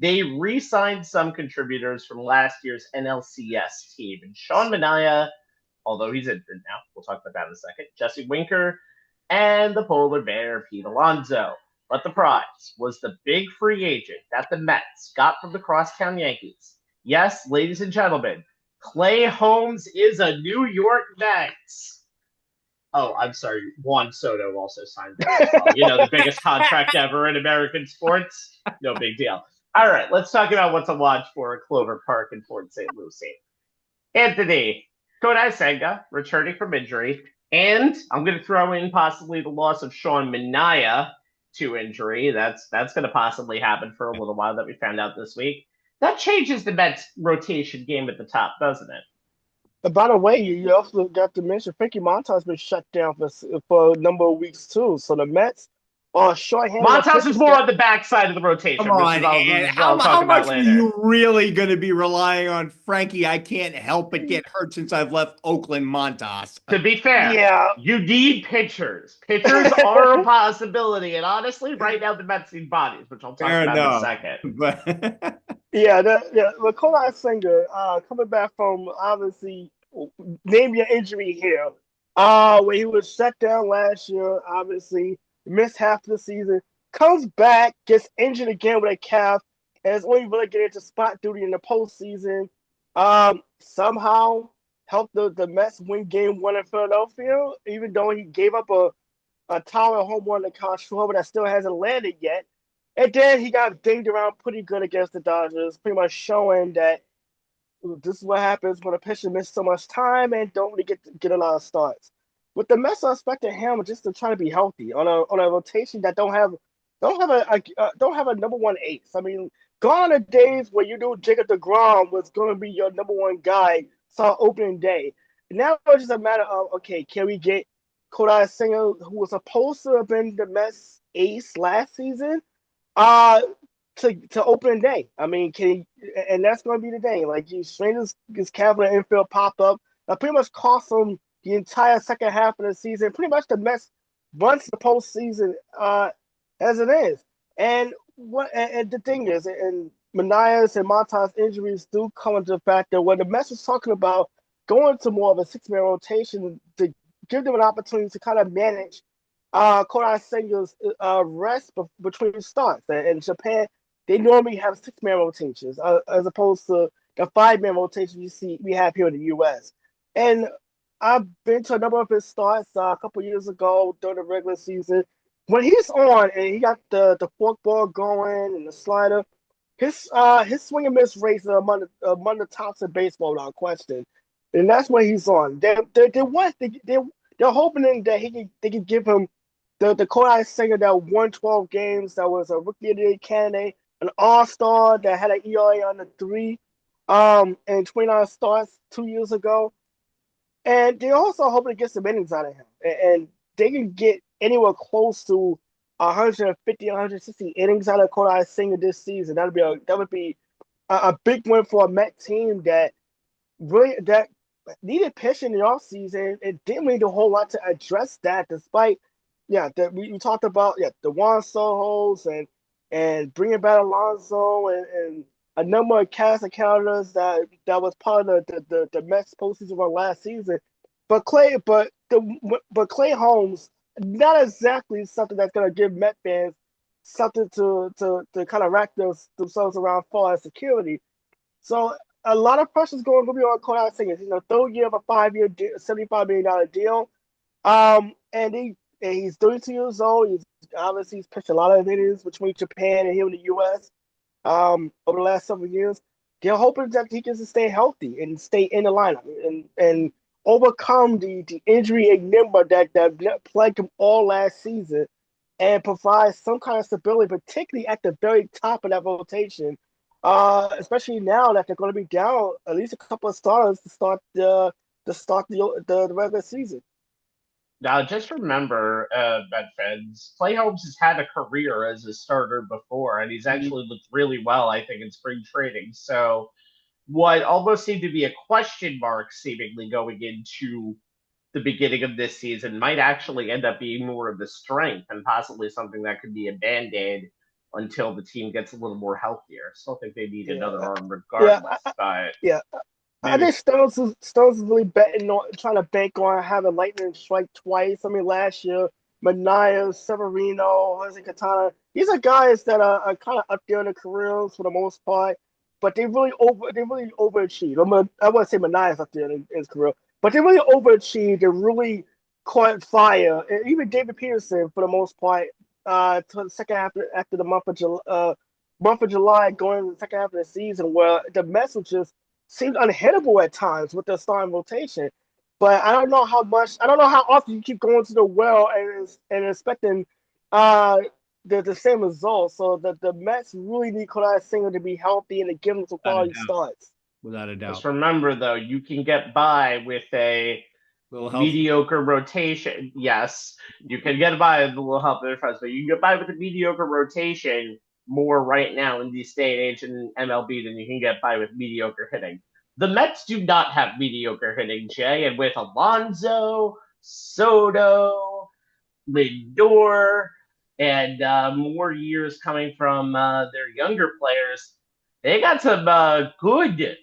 They re-signed some contributors from last year's NLCS team, and Sean Manaea, although he's injured now, we'll talk about that in a second. Jesse Winker, and the polar bear Pete Alonso. But the prize was the big free agent that the Mets got from the crosstown Yankees. Yes, ladies and gentlemen, Clay Holmes is a New York Mets. Oh, I'm sorry. Juan Soto also signed there as well. You know, the biggest contract ever in American sports. No big deal. All right, let's talk about what's a watch for at Clover Park in Port St. Lucie. Anthony Kodai Senga returning from injury, and I'm going to throw in possibly the loss of Sean Manaea to injury. That's going to possibly happen for a little while that we found out this week. That changes the Mets rotation game at the top, doesn't it? By the way, you also got to mention Frankie Montas been shut down for a number of weeks too. So the Mets are short-handed. Montas is more on the backside of the rotation, Come which on, is Ed. I'll talk How about much are later. you really going to be relying on Frankie? I can't help but get hurt since I've left Oakland Montas. To be fair, yeah, you need pitchers. Pitchers are a possibility, and honestly, right now the Mets need bodies, which I'll talk Fair about in a enough. second. But yeah. The Kodai Senga coming back from obviously name your injury here. Where he was shut down last year, obviously missed half the season, comes back, gets injured again with a calf, and is only really getting into spot duty in the postseason. Somehow helped the Mets win Game 1 in Philadelphia, even though he gave up a towering home run to Kyle Schwarber that still hasn't landed yet. And then he got dinged around pretty good against the Dodgers, pretty much showing that this is what happens when a pitcher misses so much time and don't really get a lot of starts. With the Mets, I expected him just to try to be healthy on a rotation that don't have a number one ace. I mean, gone are the days where you knew Jacob DeGrom was going to be your number one guy saw opening day. Now it's just a matter of, okay, can we get Kodai Senga, who was supposed to have been the Mets ace last season, uh, to opening day. I mean, can he, and that's going to be the day. Like, he strained his calf in the infield pop up. That pretty much cost him the entire second half of the season. Pretty much the Mets runs the postseason as it is. And the thing is, and Manaea's and Montas injuries do come into the fact that when the Mets was talking about going to more of a six-man rotation to give them an opportunity to kind of manage Kodai Senga's rest between starts. And in Japan, they normally have six-man rotations as opposed to the five-man rotation we have here in the U.S. And I've been to a number of his starts a couple years ago during the regular season. When he's on and he got the fork ball going and the slider, his swing and miss rates are among the tops in baseball without question. And that's when he's on. They're hoping that they can give him the Kodai Senga that won 12 games, that was a rookie of the year candidate, an all-star that had an ERA under 3, and 29 starts 2 years ago. And they're also hoping to get some innings out of him. And they can get anywhere close to 150, 160 innings out of Kodai Senga this season. That would be a big win for a Met team that needed pitching in the offseason. It didn't really do a whole lot to address that, despite we talked about the Juan Sotos and bringing back Alonso and a number of cast encounters that was part of the Mets postseason run last season. But Clay Holmes, not exactly something that's gonna give Met fans something to kind of wrap themselves around far as security. So a lot of pressure is going to be on Kodai Senga. Third year of a 5-year, $75 million deal. And he's 32 years old. He's pitched a lot of innings between Japan and here in the U.S. Over the last several years. They're hoping that he can stay healthy and stay in the lineup and overcome the injury enigma that plagued him all last season and provide some kind of stability, particularly at the very top of that rotation. Especially now that they're going to be down at least a couple of starters to start the regular season. Now, just remember, Met fans, Clay Holmes has had a career as a starter before, and he's Mhm. actually looked really well, I think, in spring training. So, what almost seemed to be a question mark, seemingly going into the beginning of this season, might actually end up being more of the strength and possibly something that could be a band aid until the team gets a little more healthier. Still think they need another Yeah, arm yeah, regardless, but yeah. I maybe. think Stones is really betting on trying to bank on having lightning strike twice. I mean, last year, Mania, Severino, Jose Katana. These are guys that are kind of up there in their careers for the most part, but they really overachieved. I wouldn't say Mania's up there in his career, but they really overachieved. They really caught fire. And even David Peterson, for the most part, to the second half after the month of July, going into the second half of the season, where the Mets were just seemed unhittable at times with their starting rotation. But I don't know how much. I don't know how often you keep going to the well and expecting uh the same results. So the Mets really need Kodai Singer to be healthy and to give them some Without a quality doubt. starts. Without a Just doubt. remember, though, you can get by with a Little help. mediocre rotation. Yes, you can get by with a little help in the front, but you can get by with a mediocre rotation more right now in this day and age in MLB than you can get by with mediocre hitting. The Mets do not have mediocre hitting, Jay, and with Alonso, Soto, Lindor, and more years coming from their younger players, they got some good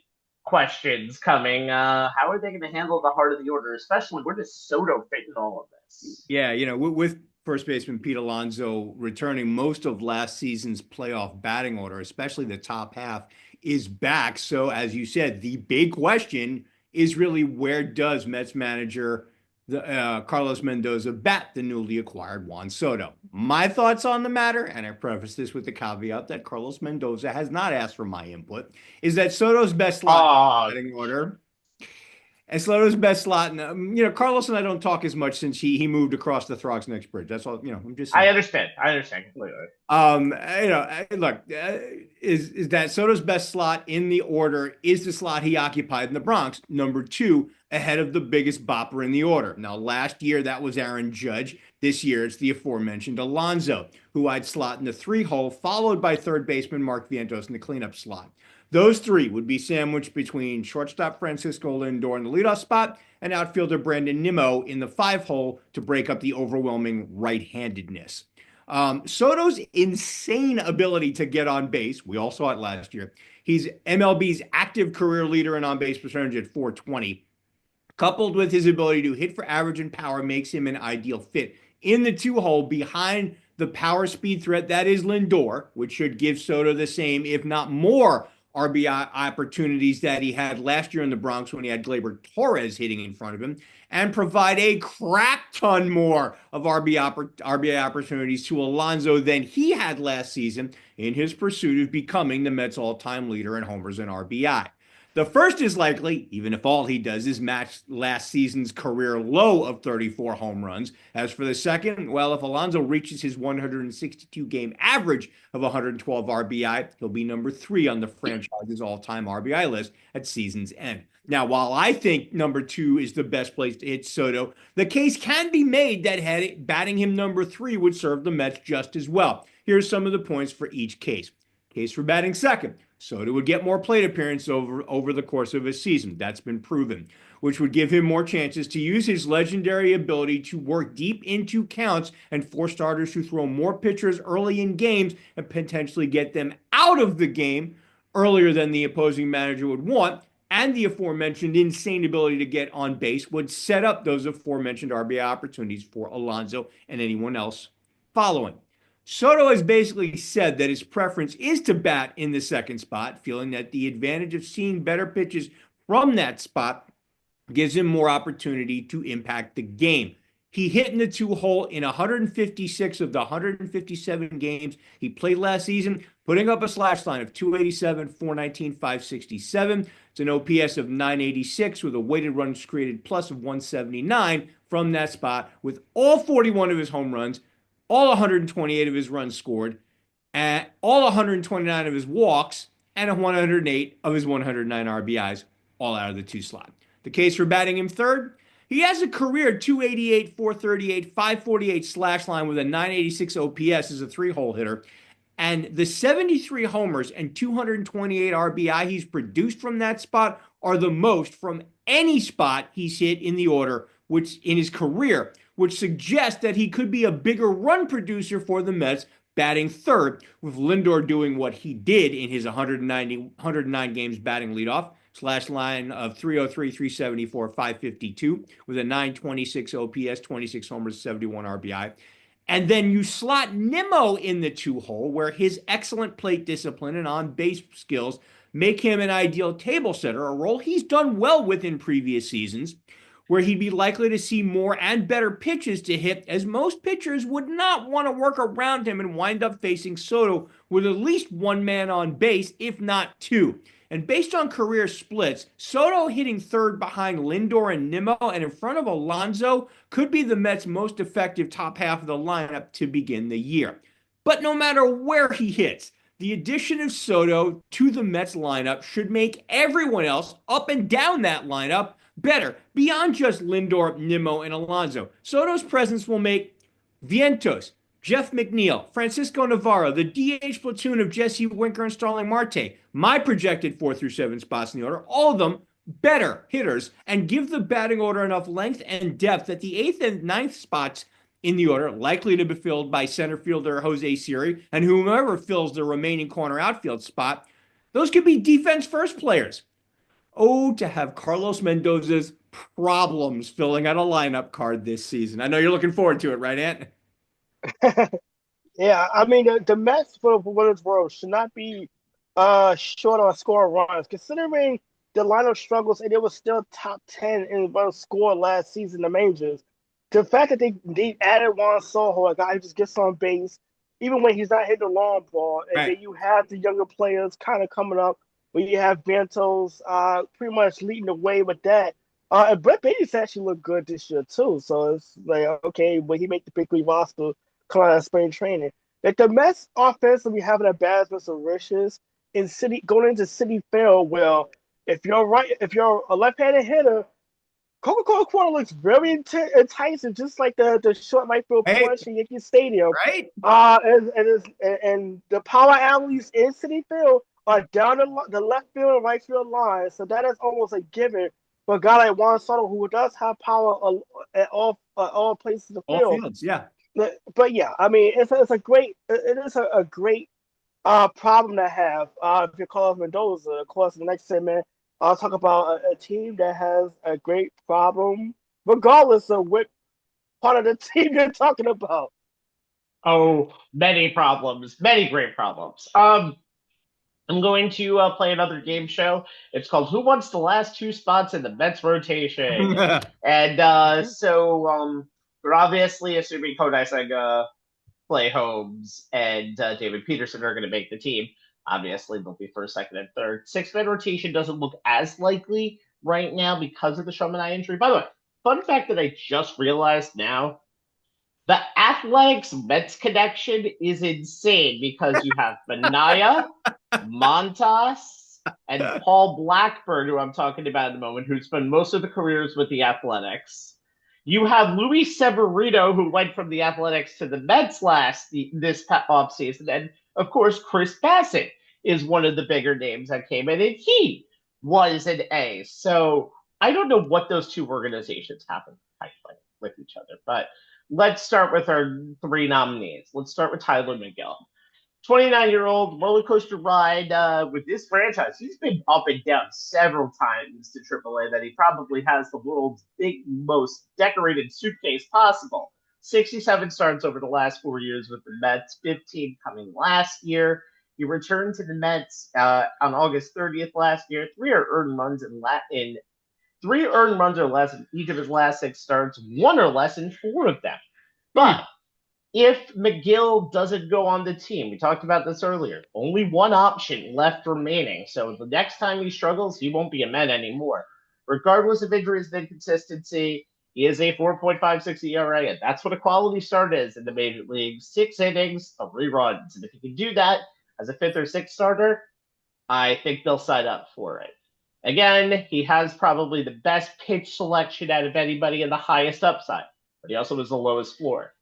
questions coming. How are they going to handle the heart of the order, especially where does Soto fit in all of this? Yeah, with first baseman Pete Alonso returning, most of last season's playoff batting order, especially the top half, is back. So, as you said, the big question is really where does Mets manager Carlos Mendoza bat the newly acquired Juan Soto? My thoughts on the matter, and I preface this with the caveat that Carlos Mendoza has not asked for my input, is that Soto's best slot Oh, batting order and Sloto's best slot. And, Carlos and I don't talk as much since he moved across the Throgs next bridge. That's all, I'm just I saying. understand. I understand completely. Look, is that Soto's best slot in the order is the slot he occupied in the Bronx, number two, ahead of the biggest bopper in the order. Now, last year that was Aaron Judge. This year it's the aforementioned Alonso, who I'd slot in the three hole, followed by third baseman Mark Vientos in the cleanup slot. Those three would be sandwiched between shortstop Francisco Lindor in the leadoff spot and outfielder Brandon Nimmo in the five hole to break up the overwhelming right-handedness. Soto's insane ability to get on base, we all saw it last year. He's MLB's active career leader in on-base percentage at 420. Coupled with his ability to hit for average and power makes him an ideal fit in the two hole behind the power speed threat that is Lindor, which should give Soto the same, if not more, RBI opportunities that he had last year in the Bronx when he had Gleyber Torres hitting in front of him, and provide a crap ton more of RBI opportunities to Alonso than he had last season in his pursuit of becoming the Mets all-time leader in homers and RBI. The first is likely, even if all he does is match last season's career low of 34 home runs. As for the second, well, if Alonso reaches his 162 game average of 112 RBI, he'll be number three on the franchise's all-time RBI list at season's end. Now, while I think number two is the best place to hit Soto, the case can be made that batting him number three would serve the Mets just as well. Here's some of the points for each case. Case for batting second. Soto would get more plate appearances over the course of a season. That's been proven, which would give him more chances to use his legendary ability to work deep into counts and force starters to throw more pitchers early in games and potentially get them out of the game earlier than the opposing manager would want. And the aforementioned insane ability to get on base would set up those aforementioned RBI opportunities for Alonso and anyone else following. Soto has basically said that his preference is to bat in the second spot, feeling that the advantage of seeing better pitches from that spot gives him more opportunity to impact the game. He hit in the two hole in 156 of the 157 games he played last season, putting up a slash line of 287, 419, 567. It's an OPS of 986 with a weighted runs created plus of 179 from that spot, with all 41 of his home runs, all 128 of his runs scored, and all 129 of his walks, and 108 of his 109 RBIs, all out of the two slot. The case for batting him third, He has a career 288, 438, 548 slash line with a 986 OPS as a three-hole hitter. And the 73 homers and 228 RBI he's produced from that spot are the most from any spot he's hit in the order, which in his career, which suggests that he could be a bigger run producer for the Mets, batting third, with Lindor doing what he did in his 109 games batting leadoff, slash line of 303, 374, 552, with a 926 OPS, 26 homers, 71 RBI. And then you slot Nimmo in the two-hole, where his excellent plate discipline and on-base skills make him an ideal table setter, a role he's done well with in previous seasons, where he'd be likely to see more and better pitches to hit, as most pitchers would not want to work around him and wind up facing Soto with at least one man on base, if not two. And based on career splits, Soto hitting third behind Lindor and Nimmo and in front of Alonso could be the Mets' most effective top half of the lineup to begin the year. But no matter where he hits, the addition of Soto to the Mets lineup should make everyone else up and down that lineup better, beyond just Lindor, Nimmo, and Alonso. Soto's presence will make Vientos, Jeff McNeil, Francisco Navarro, the DH platoon of Jesse Winker and Starling Marte, my projected 4 through 7 spots in the order, all of them better hitters, and give the batting order enough length and depth that the 8th and 9th spots in the order, likely to be filled by center fielder Jose Siri and whomever fills the remaining corner outfield spot, those could be defense first players. Oh, to have Carlos Mendoza's problems filling out a lineup card this season. I know you're looking forward to it, right, Ant? Yeah, I mean the Mets, for what it's worth, should not be short on score runs, considering the lineup struggles and it was still top 10 in run score last season in the majors. The fact that they added Juan Soto, a guy who just gets on base, even when he's not hitting the long ball, and then you have the younger players kind of coming up, where you have Vientos pretty much leading the way with that. And Brett Baty's actually looked good this year too, so it's like, okay, when he make the big league roster, come out of spring training. Like the Mets offensively having a bad with some riches in going into Citi Field, where if you're a left-handed hitter, Coca-Cola Corner looks very enticing, just like the short right field porch in Yankee Stadium. Right. And the power alleys in Citi Field are down the left field and right field line, so that is almost a given for a guy like Juan Soto, who does have power at all places of the field. All fields, yeah. But yeah, I mean, it is a great problem to have. If you call us Mendoza, of course, the next segment I'll talk about a team that has a great problem, regardless of what part of the team you're talking about. Oh, many problems, many great problems. I'm going to play another game show. It's called Who Wants the Last Two Spots in the Mets Rotation? And so we're obviously assuming Kodai Senga, Clay Holmes, and David Peterson are going to make the team. Obviously, they'll be first, second, and third. Six-man rotation doesn't look as likely right now because of the Shomanai injury. By the way, fun fact that I just realized now, the Athletics Mets connection is insane because you have Benaya, Montas, and Paul Blackburn, who I'm talking about in a moment, who spent most of the careers with the Athletics. You have Luis Severino, who went from the Athletics to the Mets this offseason. And, of course, Chris Bassett is one of the bigger names that came in, and he was an A. So I don't know what those two organizations have in pipeline with each other, but let's start with our three nominees. Let's start with Tyler McGill. 29-year-old roller coaster ride with this franchise. He's been up and down several times to AAA that he probably has the world's most decorated suitcase possible. 67 starts over the last 4 years with the Mets, 15 coming last year. He returned to the Mets on August 30th last year. Three earned runs or less in each of his last 6 starts, 1 or less in 4 of them. But if McGill doesn't go on the team, we talked about this earlier, only one option left remaining. So the next time he struggles, he won't be a Met anymore. Regardless of injuries and inconsistency, he is a 4.56 ERA, and that's what a quality start is in the major leagues. 6 innings, 3 runs. And if he can do that as a 5th or 6th starter, I think they'll sign up for it. Again, he has probably the best pitch selection out of anybody and the highest upside, but he also has the lowest floor.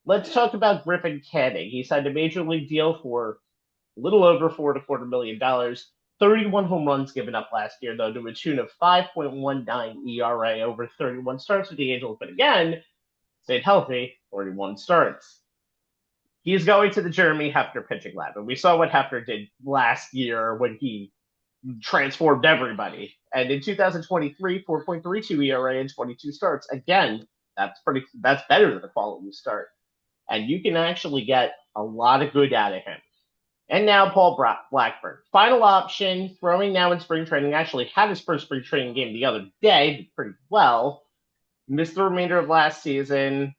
Let's talk about Griffin Canning. He signed a major league deal for a little over $4.25 million. 31 home runs given up last year, though, to a tune of 5.19 ERA over 31 starts with the Angels. But again, stayed healthy, 41 starts. He's going to the Jeremy Hefner pitching lab, and we saw what Hefner did last year when he transformed everybody. And in 2023, 4.32 ERA and 22 starts. Again, that's better than a quality start. And you can actually get a lot of good out of him. And now Paul Blackburn. Final option, throwing now in spring training. Actually had his first spring training game the other day, did pretty well. Missed the remainder of last season.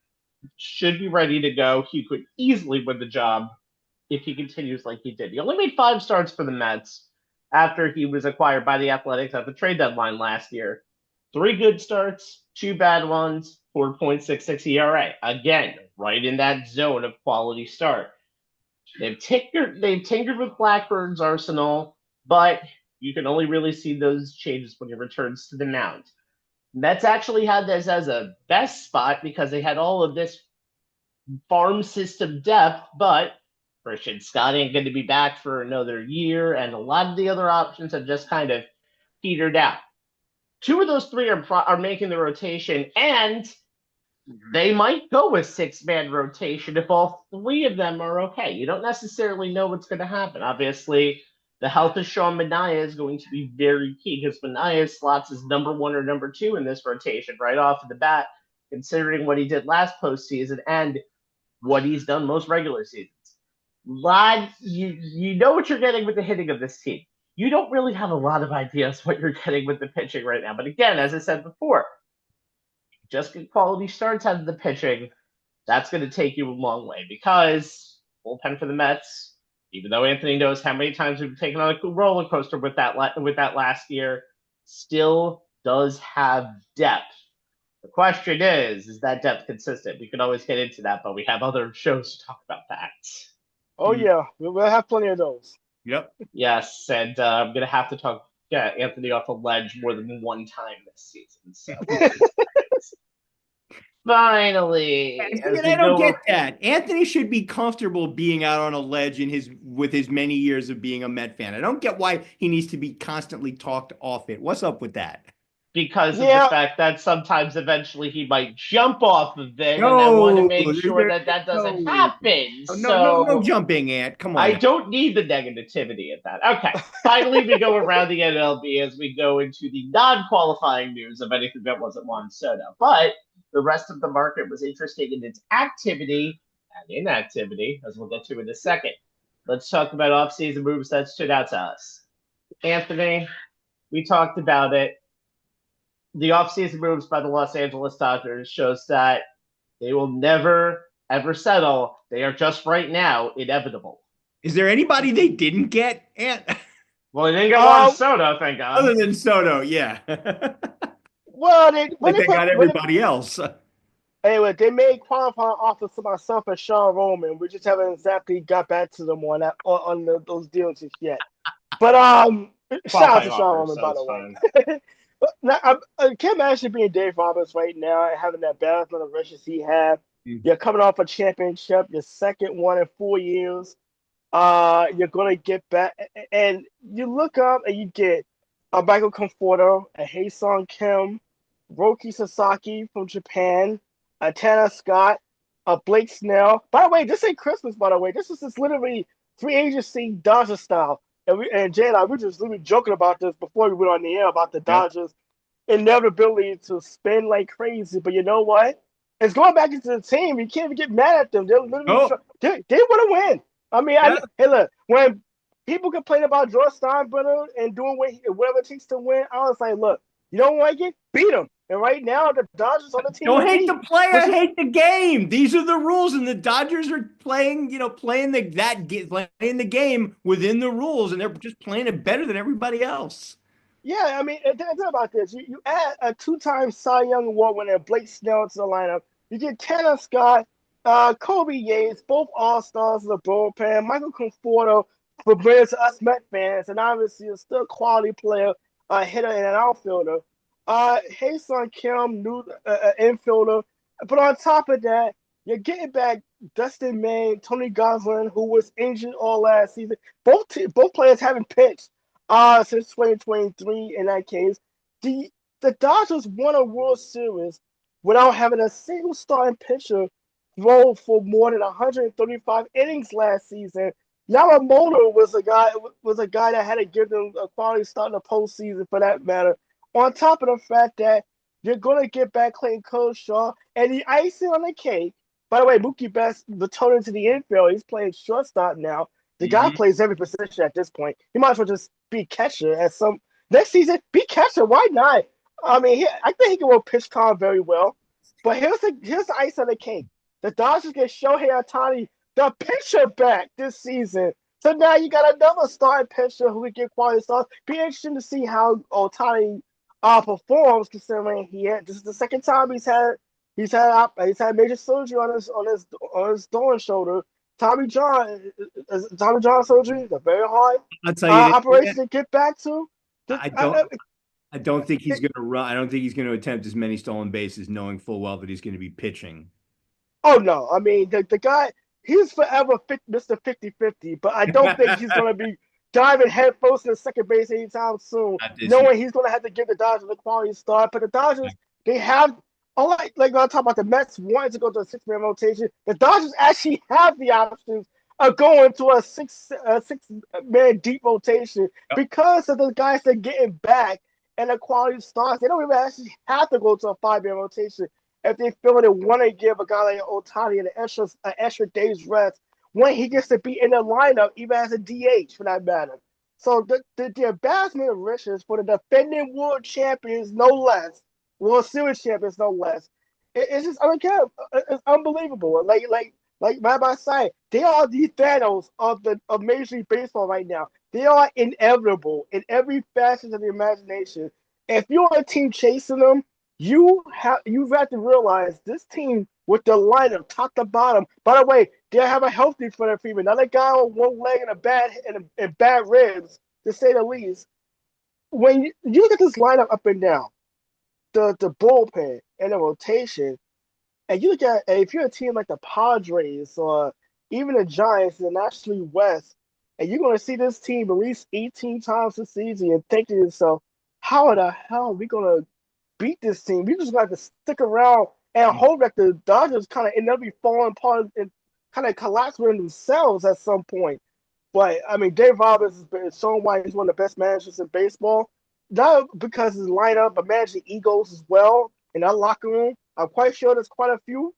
Should be ready to go. He could easily win the job if he continues like he did. He only made 5 starts for the Mets after he was acquired by the Athletics at the trade deadline last year. 3 good starts, 2 bad ones, 4.66 ERA. Again, right in that zone of quality start. They've tinkered with Blackburn's arsenal, but you can only really see those changes when he returns to the mound. Mets actually had this as a best spot because they had all of this farm system depth, but Christian Scott ain't going to be back for another year, and a lot of the other options have just kind of petered out. 2 of those 3 are making the rotation, and they might go a 6-man rotation if all 3 of them are okay. You don't necessarily know what's going to happen. Obviously, the health of Sean Manaea is going to be very key because Manaea slots as number 1 or number 2 in this rotation right off of the bat, considering what he did last postseason and what he's done most regular seasons. You know what you're getting with the hitting of this team. You don't really have a lot of ideas what you're getting with the pitching right now. But again, as I said before, just get quality starts out of the pitching. That's going to take you a long way because bullpen for the Mets, even though Anthony knows how many times we've taken on a roller coaster with that last year, still does have depth. The question is that depth consistent? We can always get into that, but we have other shows to talk about that. Oh, yeah. We'll have plenty of those. Yep. Yes, and I'm going to have to talk Anthony off a ledge more than one time this season. So finally, I don't get that. Anthony should be comfortable being out on a ledge with his many years of being a Met fan. I don't get why he needs to be constantly talked off it. What's up with that? Because of the fact that sometimes eventually he might jump off of it, and I want to make sure that doesn't happen. No jumping, Ant. Come on. I don't need the negativity of that. Okay. Finally, we go around the MLB as we go into the non-qualifying news of anything that wasn't Juan Soto. But the rest of the market was interesting in its activity and inactivity, as we'll get to in a second. Let's talk about off-season moves that stood out to us. Anthony, we talked about it. The offseason moves by the Los Angeles Dodgers shows that they will never, ever settle. They are just right now inevitable. Is there anybody they didn't get? Well, they didn't get Juan Soto, thank God. Other than Soto, yeah. Well, they got everybody else. Anyway, they made qualifying offers to myself and Sean Roman. We just haven't exactly got back to them on those deals just yet. But shout out to Sean Roman, by the way. Now, Kim actually being Dave Roberts right now, having that balance of the rushes he had. You're coming off a championship, your second one in 4 years. You're going to get back. And you look up and you get a Michael Conforto, a Hae-Sung Kim, Roki Sasaki from Japan, a Tanner Scott, a Blake Snell. By the way, this ain't Christmas, by the way. This is just literally free agency Dodger style. And Jay and I were just literally joking about this before we went on the air about the Dodgers' inevitability to spend like crazy. But you know what? It's going back into the team. You can't even get mad at them. They're literally they want to win. I mean, hey, look, when people complain about George Steinbrenner and doing whatever it takes to win, I was like, look, you don't like it? Beat them. And right now, the Dodgers on the team. Don't hate the player, hate the game. These are the rules, and the Dodgers are playing the game within the rules, and they're just playing it better than everybody else. Yeah, I mean, think about this. You add a 2-time Cy Young Award winner Blake Snell to the lineup. You get Tanner Scott, Kobe Yates, both All-Stars in the bullpen, Michael Conforto for bringing to us Met fans, and obviously a still quality player hitter and an outfielder. Hae-Sung Kim, new infielder. But on top of that, you're getting back Dustin May, Tony Gonsolin, who was injured all last season. Both players haven't pitched since 2023 in that case. The the Dodgers won a World Series without having a single starting pitcher throw for more than 135 innings last season. Yamamoto was a guy that had to give them a quality start in the postseason for that matter. On top of the fact that you're gonna get back Clayton Kershaw and the icing on the cake. By the way, Mookie Betts returned to the infield. He's playing shortstop now. The guy Hmm. plays every position at this point. He might as well just be catcher at some next season. Be catcher. Why not? I mean, I think he can roll pitch calm very well. But here's the ice on the cake. The Dodgers get Shohei Ohtani, the pitcher, back this season. So now you got another starting pitcher who can get quality starts. Be interesting to see how Ohtani performs, considering this is the second time he's had major surgery on his throwing shoulder. Tommy John surgery is a very hard I'll tell you operation to get back to. I don't think he's going to run. I don't think he's going to attempt as many stolen bases, knowing full well that he's going to be pitching. Oh no, I mean the guy, he's forever Mr. 50-50, but I don't think he's gonna be diving headfirst to second base anytime soon, knowing he's gonna have to give the Dodgers a quality start. But the Dodgers, they have, like when I talk about the Mets wanting to go to a six-man rotation, the Dodgers actually have the options of going to a six-man deep rotation because of the guys they're getting back and the quality starts. They don't even actually have to go to a five-man rotation if they feel they want to give a guy like Ohtani an extra day's rest when he gets to be in the lineup, even as a DH for that matter. So the embarrassment of riches for the defending world champions, no less, World Series champions, no less. It's just it's unbelievable. Like Rabbi said, they are the Thanos of Major League Baseball right now. They are inevitable in every facet of the imagination. If you're a team chasing them, you've got to realize this team with the lineup top to bottom. By the way, they have a healthy front of female. Not a guy on one leg and bad ribs, to say the least. When you look at this lineup up and down, the bullpen and the rotation, and you look at if you're a team like the Padres or even the Giants in the National League West, and you're going to see this team at least 18 times this season and think to yourself, how the hell are we going to beat this team? We just got to stick around and hope that the Dodgers kind of end up falling apart and kind of collapse within themselves at some point. But I mean, Dave Roberts has been shown why he's one of the best managers in baseball. Not because his lineup, but managing egos as well in that locker room. I'm quite sure there's quite a few.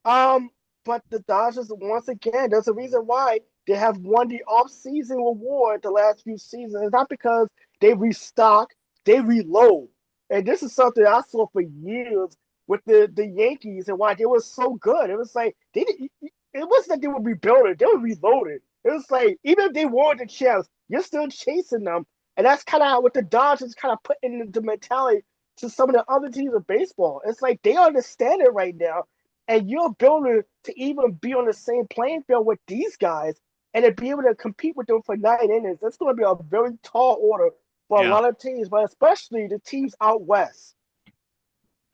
But the Dodgers, once again, there's a reason why they have won the off-season award the last few seasons. It's not because they restock, they reload. And this is something I saw for years with the Yankees and why they were so good. It was like it wasn't that they were rebuilding, they were reloading. It was like even if they won the champs, you're still chasing them. And that's kind of what the Dodgers kind of put in the mentality to some of the other teams of baseball. It's like they understand it right now. And you're building to even be on the same playing field with these guys and to be able to compete with them for 9 innings. That's going to be a very tall order for a lot of teams, but especially the teams out west.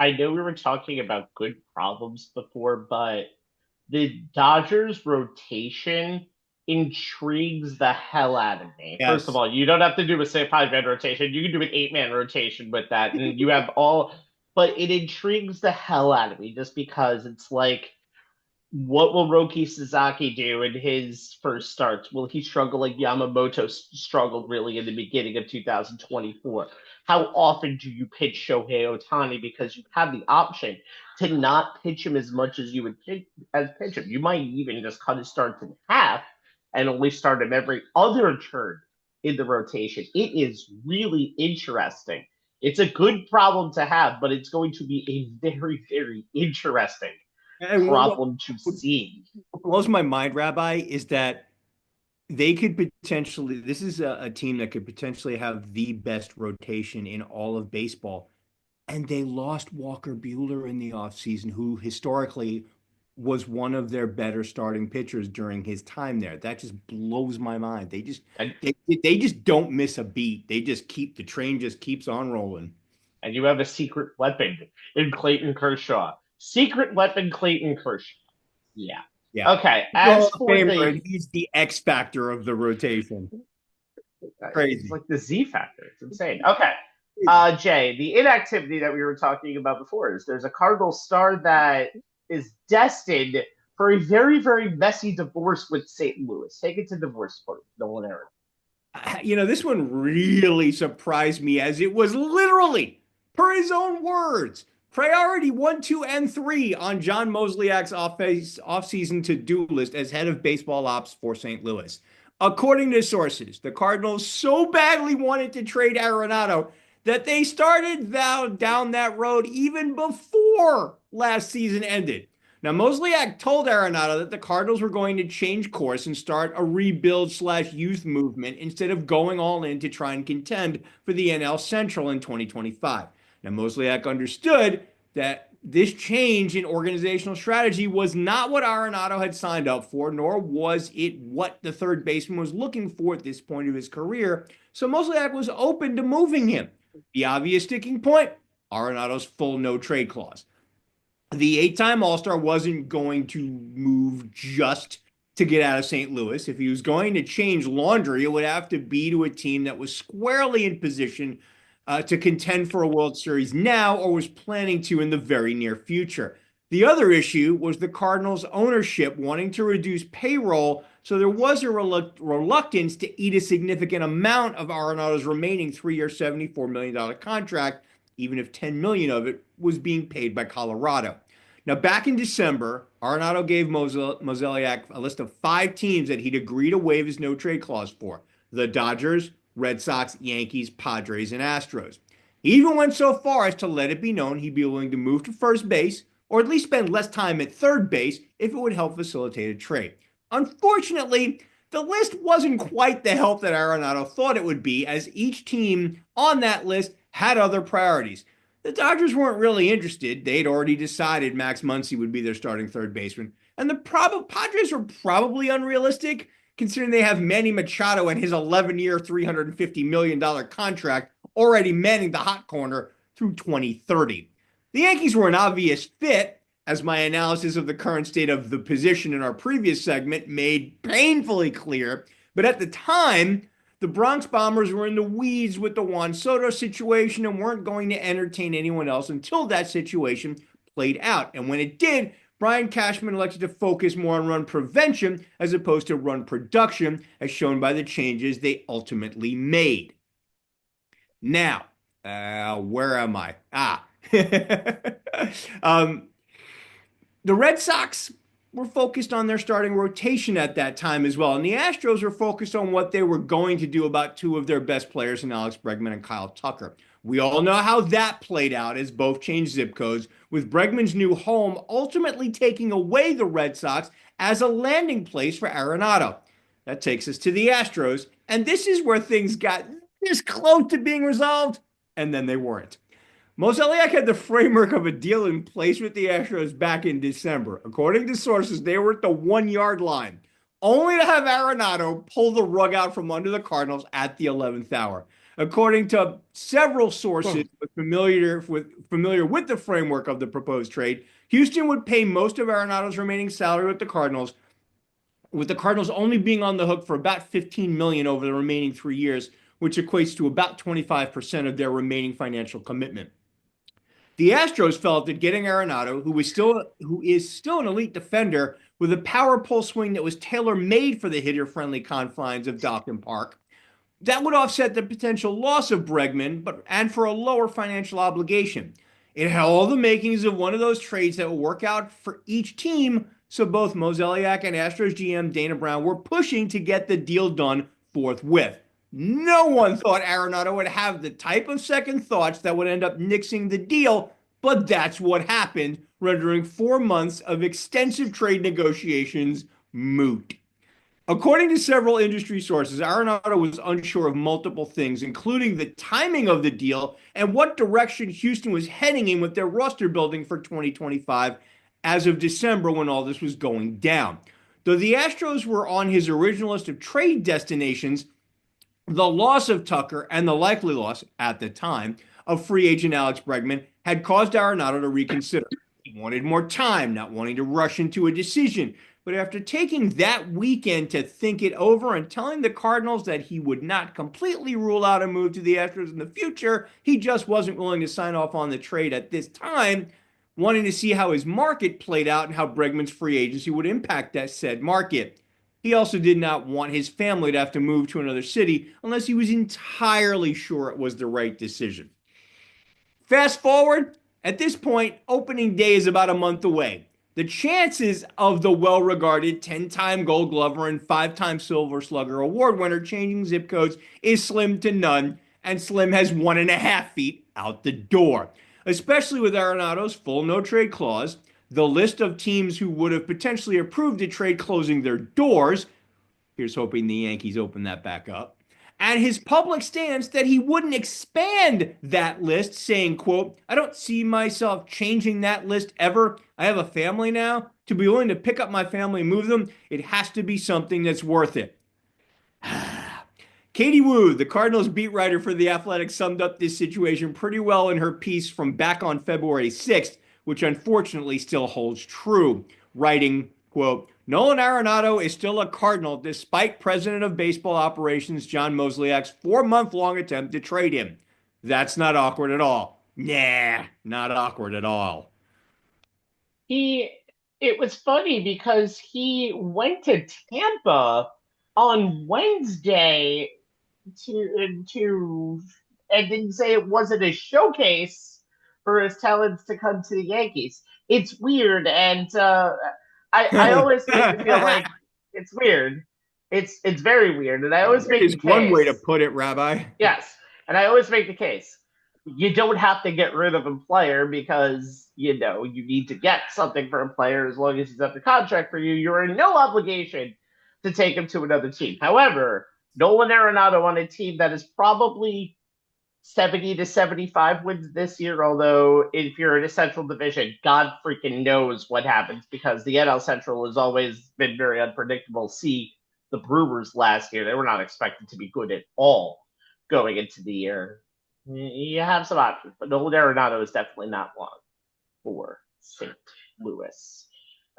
I know we were talking about good problems before, but the Dodgers rotation intrigues the hell out of me. Yes. First of all, you don't have to do a say 5-man rotation. You can do an 8-man rotation with that, and you have all. But it intrigues the hell out of me just because it's like, what will Roki Sasaki do in his first starts? Will he struggle like Yamamoto struggled really in the beginning of 2024? How often do you pitch Shohei Ohtani because you have the option to not pitch him as much as you would pitch him? You might even just cut his starts in half and only start him every other turn in the rotation. It is really interesting. It's a good problem to have, but it's going to be a very, very interesting problem to see. What blows my mind, Rabbi, is that they could potentially, this is a team that could potentially have the best rotation in all of baseball. And they lost Walker Buehler in the offseason, who historically was one of their better starting pitchers during his time there. That just blows my mind. And, They just don't miss a beat. The train just keeps on rolling. and you have a secret weapon in Clayton Kershaw. Secret weapon Clayton Kershaw. Yeah. Yeah. Okay. He's a Hall As of for Famer, the and he's the X factor of the rotation. It's Crazy. like the Z factor. It's insane. Okay. Jay, the inactivity that we were talking about before is there's a Cardinal star that is destined for a very, very messy divorce with St. Louis. Take it to divorce court, Nolan Aaron. This one really surprised me, as it was literally, per his own words, priority 1, 2, and 3 on John Mosliak's offseason to-do list as head of baseball ops for St. Louis. According to sources, the Cardinals so badly wanted to trade Arenado that they started down that road even before last season ended. Now, Mosliak told Arenado that the Cardinals were going to change course and start a rebuild/youth movement instead of going all in to try and contend for the NL Central in 2025. Now, Mosliak understood that this change in organizational strategy was not what Arenado had signed up for, nor was it what the third baseman was looking for at this point of his career. So Mosliak was open to moving him. The obvious sticking point, Arenado's full no-trade clause. The 8-time All-Star wasn't going to move just to get out of St. Louis. If he was going to change laundry, it would have to be to a team that was squarely in position to contend for a World Series now, or was planning to in the very near future. The other issue was the Cardinals' ownership wanting to reduce payroll, so there was a reluctance to eat a significant amount of Arenado's remaining 3-year, $74 million contract, even if $10 million of it was being paid by Colorado. Now, back in December, Arenado gave Mozeliak a list of 5 teams that he'd agree to waive his no-trade clause for: the Dodgers, Red Sox, Yankees, Padres, and Astros. He even went so far as to let it be known he'd be willing to move to first base, or at least spend less time at third base if it would help facilitate a trade. Unfortunately, the list wasn't quite the help that Arenado thought it would be, as each team on that list had other priorities. The Dodgers weren't really interested. They'd already decided Max Muncy would be their starting third baseman. And the Padres were probably unrealistic, considering they have Manny Machado and his 11-year, $350 million contract already manning the hot corner through 2030. The Yankees were an obvious fit, as my analysis of the current state of the position in our previous segment made painfully clear. But at the time, the Bronx Bombers were in the weeds with the Juan Soto situation and weren't going to entertain anyone else until that situation played out. And when it did, Brian Cashman elected to focus more on run prevention as opposed to run production, as shown by the changes they ultimately made. Now, where am I? The Red Sox were focused on their starting rotation at that time as well. And the Astros were focused on what they were going to do about 2 of their best players in Alex Bregman and Kyle Tucker. We all know how that played out, as both changed zip codes, with Bregman's new home ultimately taking away the Red Sox as a landing place for Arenado. That takes us to the Astros, and this is where things got this close to being resolved, and then they weren't. Mozeliak had the framework of a deal in place with the Astros back in December. According to sources, they were at the 1-yard line, only to have Arenado pull the rug out from under the Cardinals at the 11th hour. According to several sources familiar with the framework of the proposed trade, Houston would pay most of Arenado's remaining salary with the Cardinals only being on the hook for about $15 million over the remaining 3 years, which equates to about 25% of their remaining financial commitment. The Astros felt that getting Arenado, who is still an elite defender with a power pull swing that was tailor-made for the hitter-friendly confines of Dalton Park, that would offset the potential loss of Bregman, and for a lower financial obligation. It had all the makings of one of those trades that would work out for each team, so both Mozeliak and Astros GM Dana Brown were pushing to get the deal done forthwith. No one thought Arenado would have the type of second thoughts that would end up nixing the deal, but that's what happened, rendering 4 months of extensive trade negotiations moot. According to several industry sources, Arenado was unsure of multiple things, including the timing of the deal and what direction Houston was heading in with their roster building for 2025, as of December when all this was going down. Though the Astros were on his original list of trade destinations, the loss of Tucker and the likely loss at the time of free agent Alex Bregman had caused Arenado to reconsider. He wanted more time, not wanting to rush into a decision. But after taking that weekend to think it over and telling the Cardinals that he would not completely rule out a move to the Astros in the future, he just wasn't willing to sign off on the trade at this time, wanting to see how his market played out and how Bregman's free agency would impact that said market. He also did not want his family to have to move to another city unless he was entirely sure it was the right decision. Fast forward, at this point, opening day is about a month away. The chances of the well-regarded 10-time Gold Glover and 5-time Silver Slugger award winner changing zip codes is slim to none, and Slim has 1.5 feet out the door. Especially with Arenado's full no-trade clause, the list of teams who would have potentially approved a trade closing their doors, here's hoping the Yankees open that back up, and his public stance that he wouldn't expand that list, saying, quote, "I don't see myself changing that list ever. I have a family now. To be willing to pick up my family and move them, it has to be something that's worth it." Katie Woo, the Cardinals beat writer for The Athletic, summed up this situation pretty well in her piece from back on February 6th, which unfortunately still holds true, writing, quote, "Nolan Arenado is still a Cardinal despite President of Baseball Operations John Mosliak's 4-month-long attempt to trade him. That's not awkward at all. Nah, not awkward at all." It was funny because he went to Tampa on Wednesday to and didn't say it wasn't a showcase for his talents to come to the Yankees. It's weird, and I always make it feel like it's weird. It's very weird, and I always make the case. One way to put it, Rabbi. Yes, and I always make the case. You don't have to get rid of a player because, you need to get something for a player as long as he's under contract for you. You're in no obligation to take him to another team. However, Nolan Arenado on a team that is probably 70 to 75 wins this year, although if you're in a Central Division, God freaking knows what happens because the NL Central has always been very unpredictable. See the Brewers last year. They were not expected to be good at all going into the year. You have some options, but Nolan Arenado is definitely not one for St. Louis.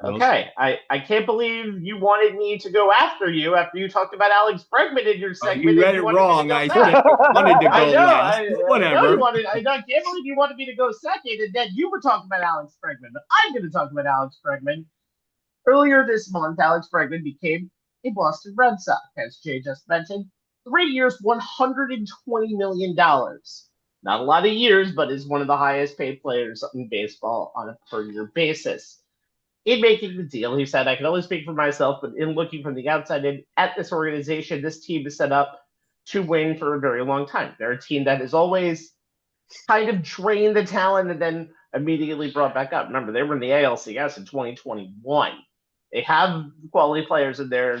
Okay, I can't believe you wanted me to go after you talked about Alex Bregman in your segment. You read it wrong. I wanted to go last. Whatever. I can't believe you wanted me to go second, and then you were talking about Alex Bregman. But I'm going to talk about Alex Bregman. Earlier this month, Alex Bregman became a Boston Red Sox, as Jay just mentioned. 3 years, $120 million. Not a lot of years, but is one of the highest paid players in baseball on a per-year basis. In making the deal, he said, "I can only speak for myself, but in looking from the outside in at this organization, this team is set up to win for a very long time. They're a team that has always kind of drained the talent and then immediately brought back up. Remember, they were in the ALCS in 2021. They have quality players in there,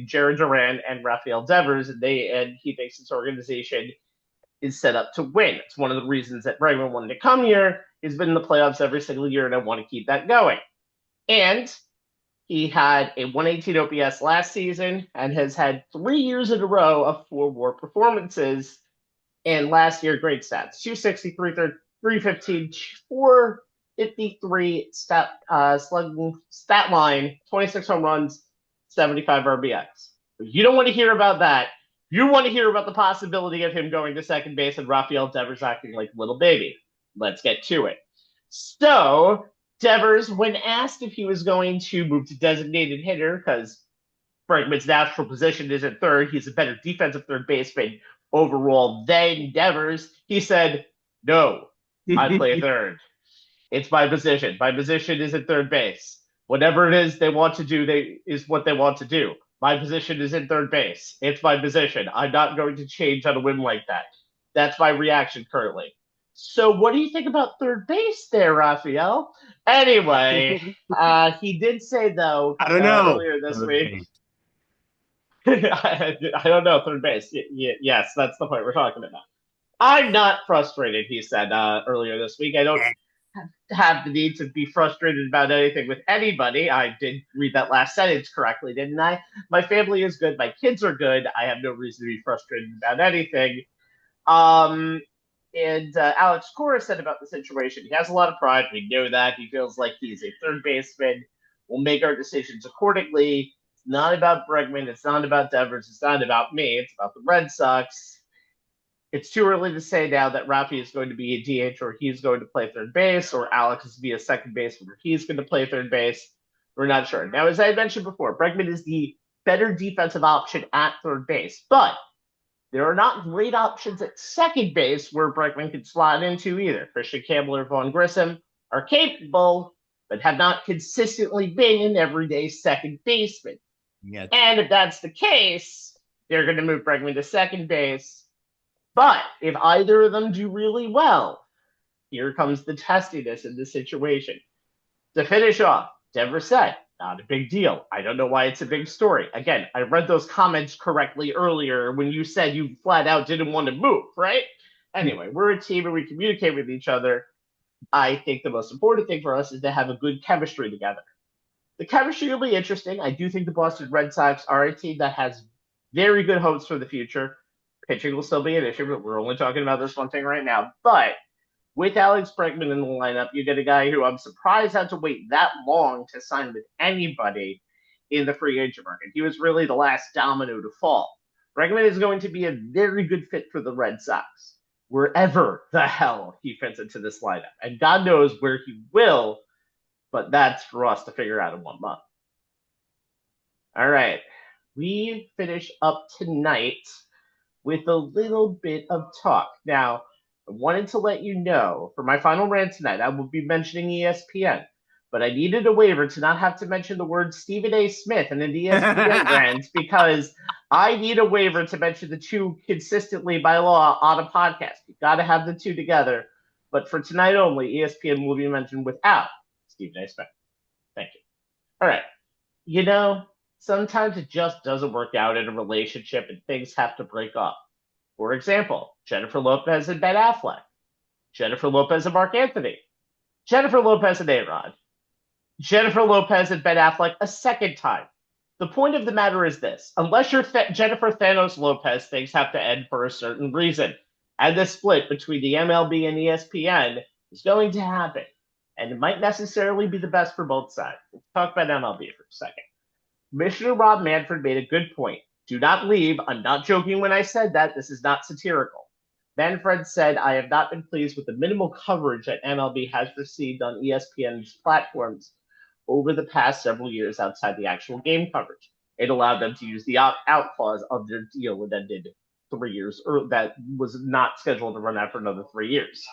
Jared Duran and Rafael Devers, and he thinks this organization is set up to win. It's one of the reasons that Bregman wanted to come here. He's been in the playoffs every single year, and I want to keep that going." And he had a 118 OPS last season and has had 3 years in a row of 4 WAR performances. And last year, great stats: 263, 315, 453 stat line, 26 home runs, 75 RBIs. But you don't want to hear about that. You want to hear about the possibility of him going to second base and Rafael Devers acting like a little baby. Let's get to it. So, Devers, when asked if he was going to move to designated hitter, because Bregman's natural position is at third, he's a better defensive third baseman overall than Devers, he said, "No, I play third. It's my position. My position is at third base. Whatever it is they want to do, is what they want to do. My position is in third base. It's my position. I'm not going to change on a whim like that." That's my reaction currently. So what do you think about third base there, Raphael? Anyway, he did say, though, I don't know. Earlier this week. I don't know, third base. Yes, that's the point we're talking about. "I'm not frustrated," he said earlier this week. have the need to be frustrated about anything with anybody. I did read that last sentence correctly, didn't I? My family is good. My kids are good. I have no reason to be frustrated about anything. And Alex Cora said about the situation, he has a lot of pride. We know that. He feels like he's a third baseman. We'll make our decisions accordingly. It's not about Bregman. It's not about Devers. It's not about me. It's about the Red Sox. It's too early to say now that Rafi is going to be a DH or he's going to play third base or Alex is to be a second baseman or he's going to play third base. We're not sure. Now, as I mentioned before, Bregman is the better defensive option at third base, but there are not great options at second base where Bregman can slot into either. Christian Campbell or Vaughn Grissom are capable, but have not consistently been an everyday second baseman. Yes. And if that's the case, they're going to move Bregman to second base. But if either of them do really well, here comes the testiness in the situation. To finish off, Denver said, not a big deal. I don't know why it's a big story. Again, I read those comments correctly earlier when you said you flat out didn't want to move, right? Anyway, we're a team and we communicate with each other. I think the most important thing for us is to have a good chemistry together. The chemistry will be interesting. I do think the Boston Red Sox are a team that has very good hopes for the future. Pitching will still be an issue, but we're only talking about this one thing right now. But with Alex Bregman in the lineup, you get a guy who I'm surprised had to wait that long to sign with anybody in the free agent market. He was really the last domino to fall. Bregman is going to be a very good fit for the Red Sox, wherever the hell he fits into this lineup. And God knows where he will, but that's for us to figure out in 1 month. All right. We finish up tonight with a little bit of talk. Now, I wanted to let you know, for my final rant tonight, I will be mentioning ESPN, but I needed a waiver to not have to mention the word Stephen A. Smith in an ESPN rant because I need a waiver to mention the two consistently by law on a podcast. You've got to have the two together. But for tonight only, ESPN will be mentioned without Stephen A. Smith. Thank you. All right. You know, sometimes it just doesn't work out in a relationship and things have to break up. For example, Jennifer Lopez and Ben Affleck, Jennifer Lopez and Mark Anthony, Jennifer Lopez and A-Rod, Jennifer Lopez and Ben Affleck a second time. The point of the matter is this. Unless you're Jennifer Thanos Lopez, things have to end for a certain reason. And the split between the MLB and ESPN is going to happen. And it might necessarily be the best for both sides. Let's talk about MLB for a second. Commissioner Rob Manfred made a good point. Do not leave. I'm not joking when I said that. This is not satirical. Manfred said, I have not been pleased with the minimal coverage that MLB has received on ESPN's platforms over the past several years outside the actual game coverage. It allowed them to use the opt-out clause of their deal that ended 3 years, or that was not scheduled to run out for another 3 years.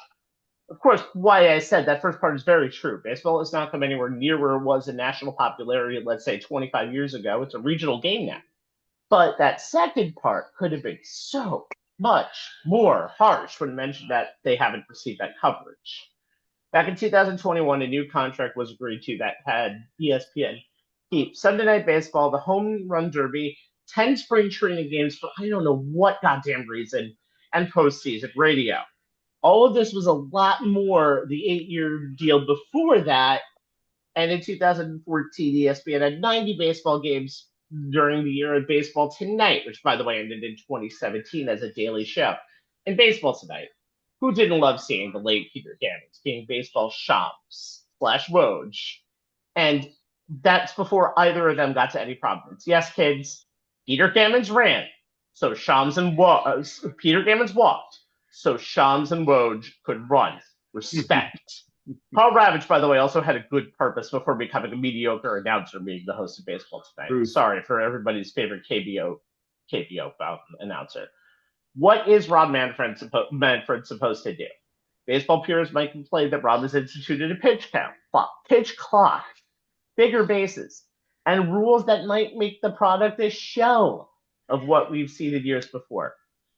Of course, why I said that first part is very true. Baseball has not come anywhere near where it was in national popularity, let's say 25 years ago. It's a regional game now. But that second part could have been so much more harsh when mentioned that they haven't received that coverage. Back in 2021, a new contract was agreed to that had ESPN keep Sunday Night Baseball, the Home Run Derby, 10 spring training games for I don't know what goddamn reason, and postseason radio. All of this was a lot more the 8-year deal before that. And in 2014, ESPN had 90 baseball games during the year of Baseball Tonight, which, by the way, ended in 2017 as a daily show. And Baseball Tonight, who didn't love seeing the late Peter Gammons being baseball Shams / Woj? And that's before either of them got to any prominence. Yes, kids, Peter Gammons ran, so Shams and Peter Gammons walked, so Shams and Woj could run. Respect. Paul Ravitch, by the way, also had a good purpose before becoming a mediocre announcer, being the host of Baseball Tonight. Bruce. Sorry for everybody's favorite KBO announcer. What is Rob Manfred supposed to do? Baseball purists might complain that Rob has instituted a pitch clock, bigger bases, and rules that might make the product a shell of what we've seen in years before.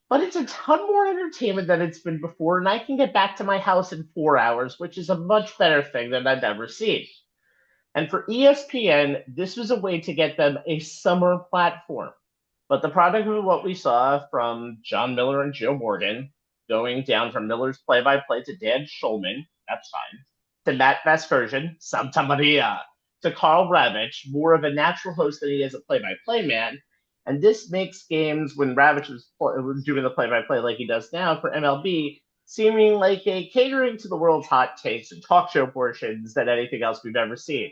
But it's a ton more entertainment than it's been before, and I can get back to my house in 4 hours, which is a much better thing than I've ever seen. And for ESPN, this was a way to get them a summer platform. But the product of what we saw from John Miller and Joe Morgan, going down from Miller's play-by-play to Dan Schulman, that's fine. to Matt Vasgersian, Santa Maria, to Carl Ravitch, more of a natural host than he is a play-by-play man. And this makes games when Ravitch was doing the play-by-play like he does now for MLB seeming like a catering to the world's hot takes and talk show portions than anything else we've ever seen.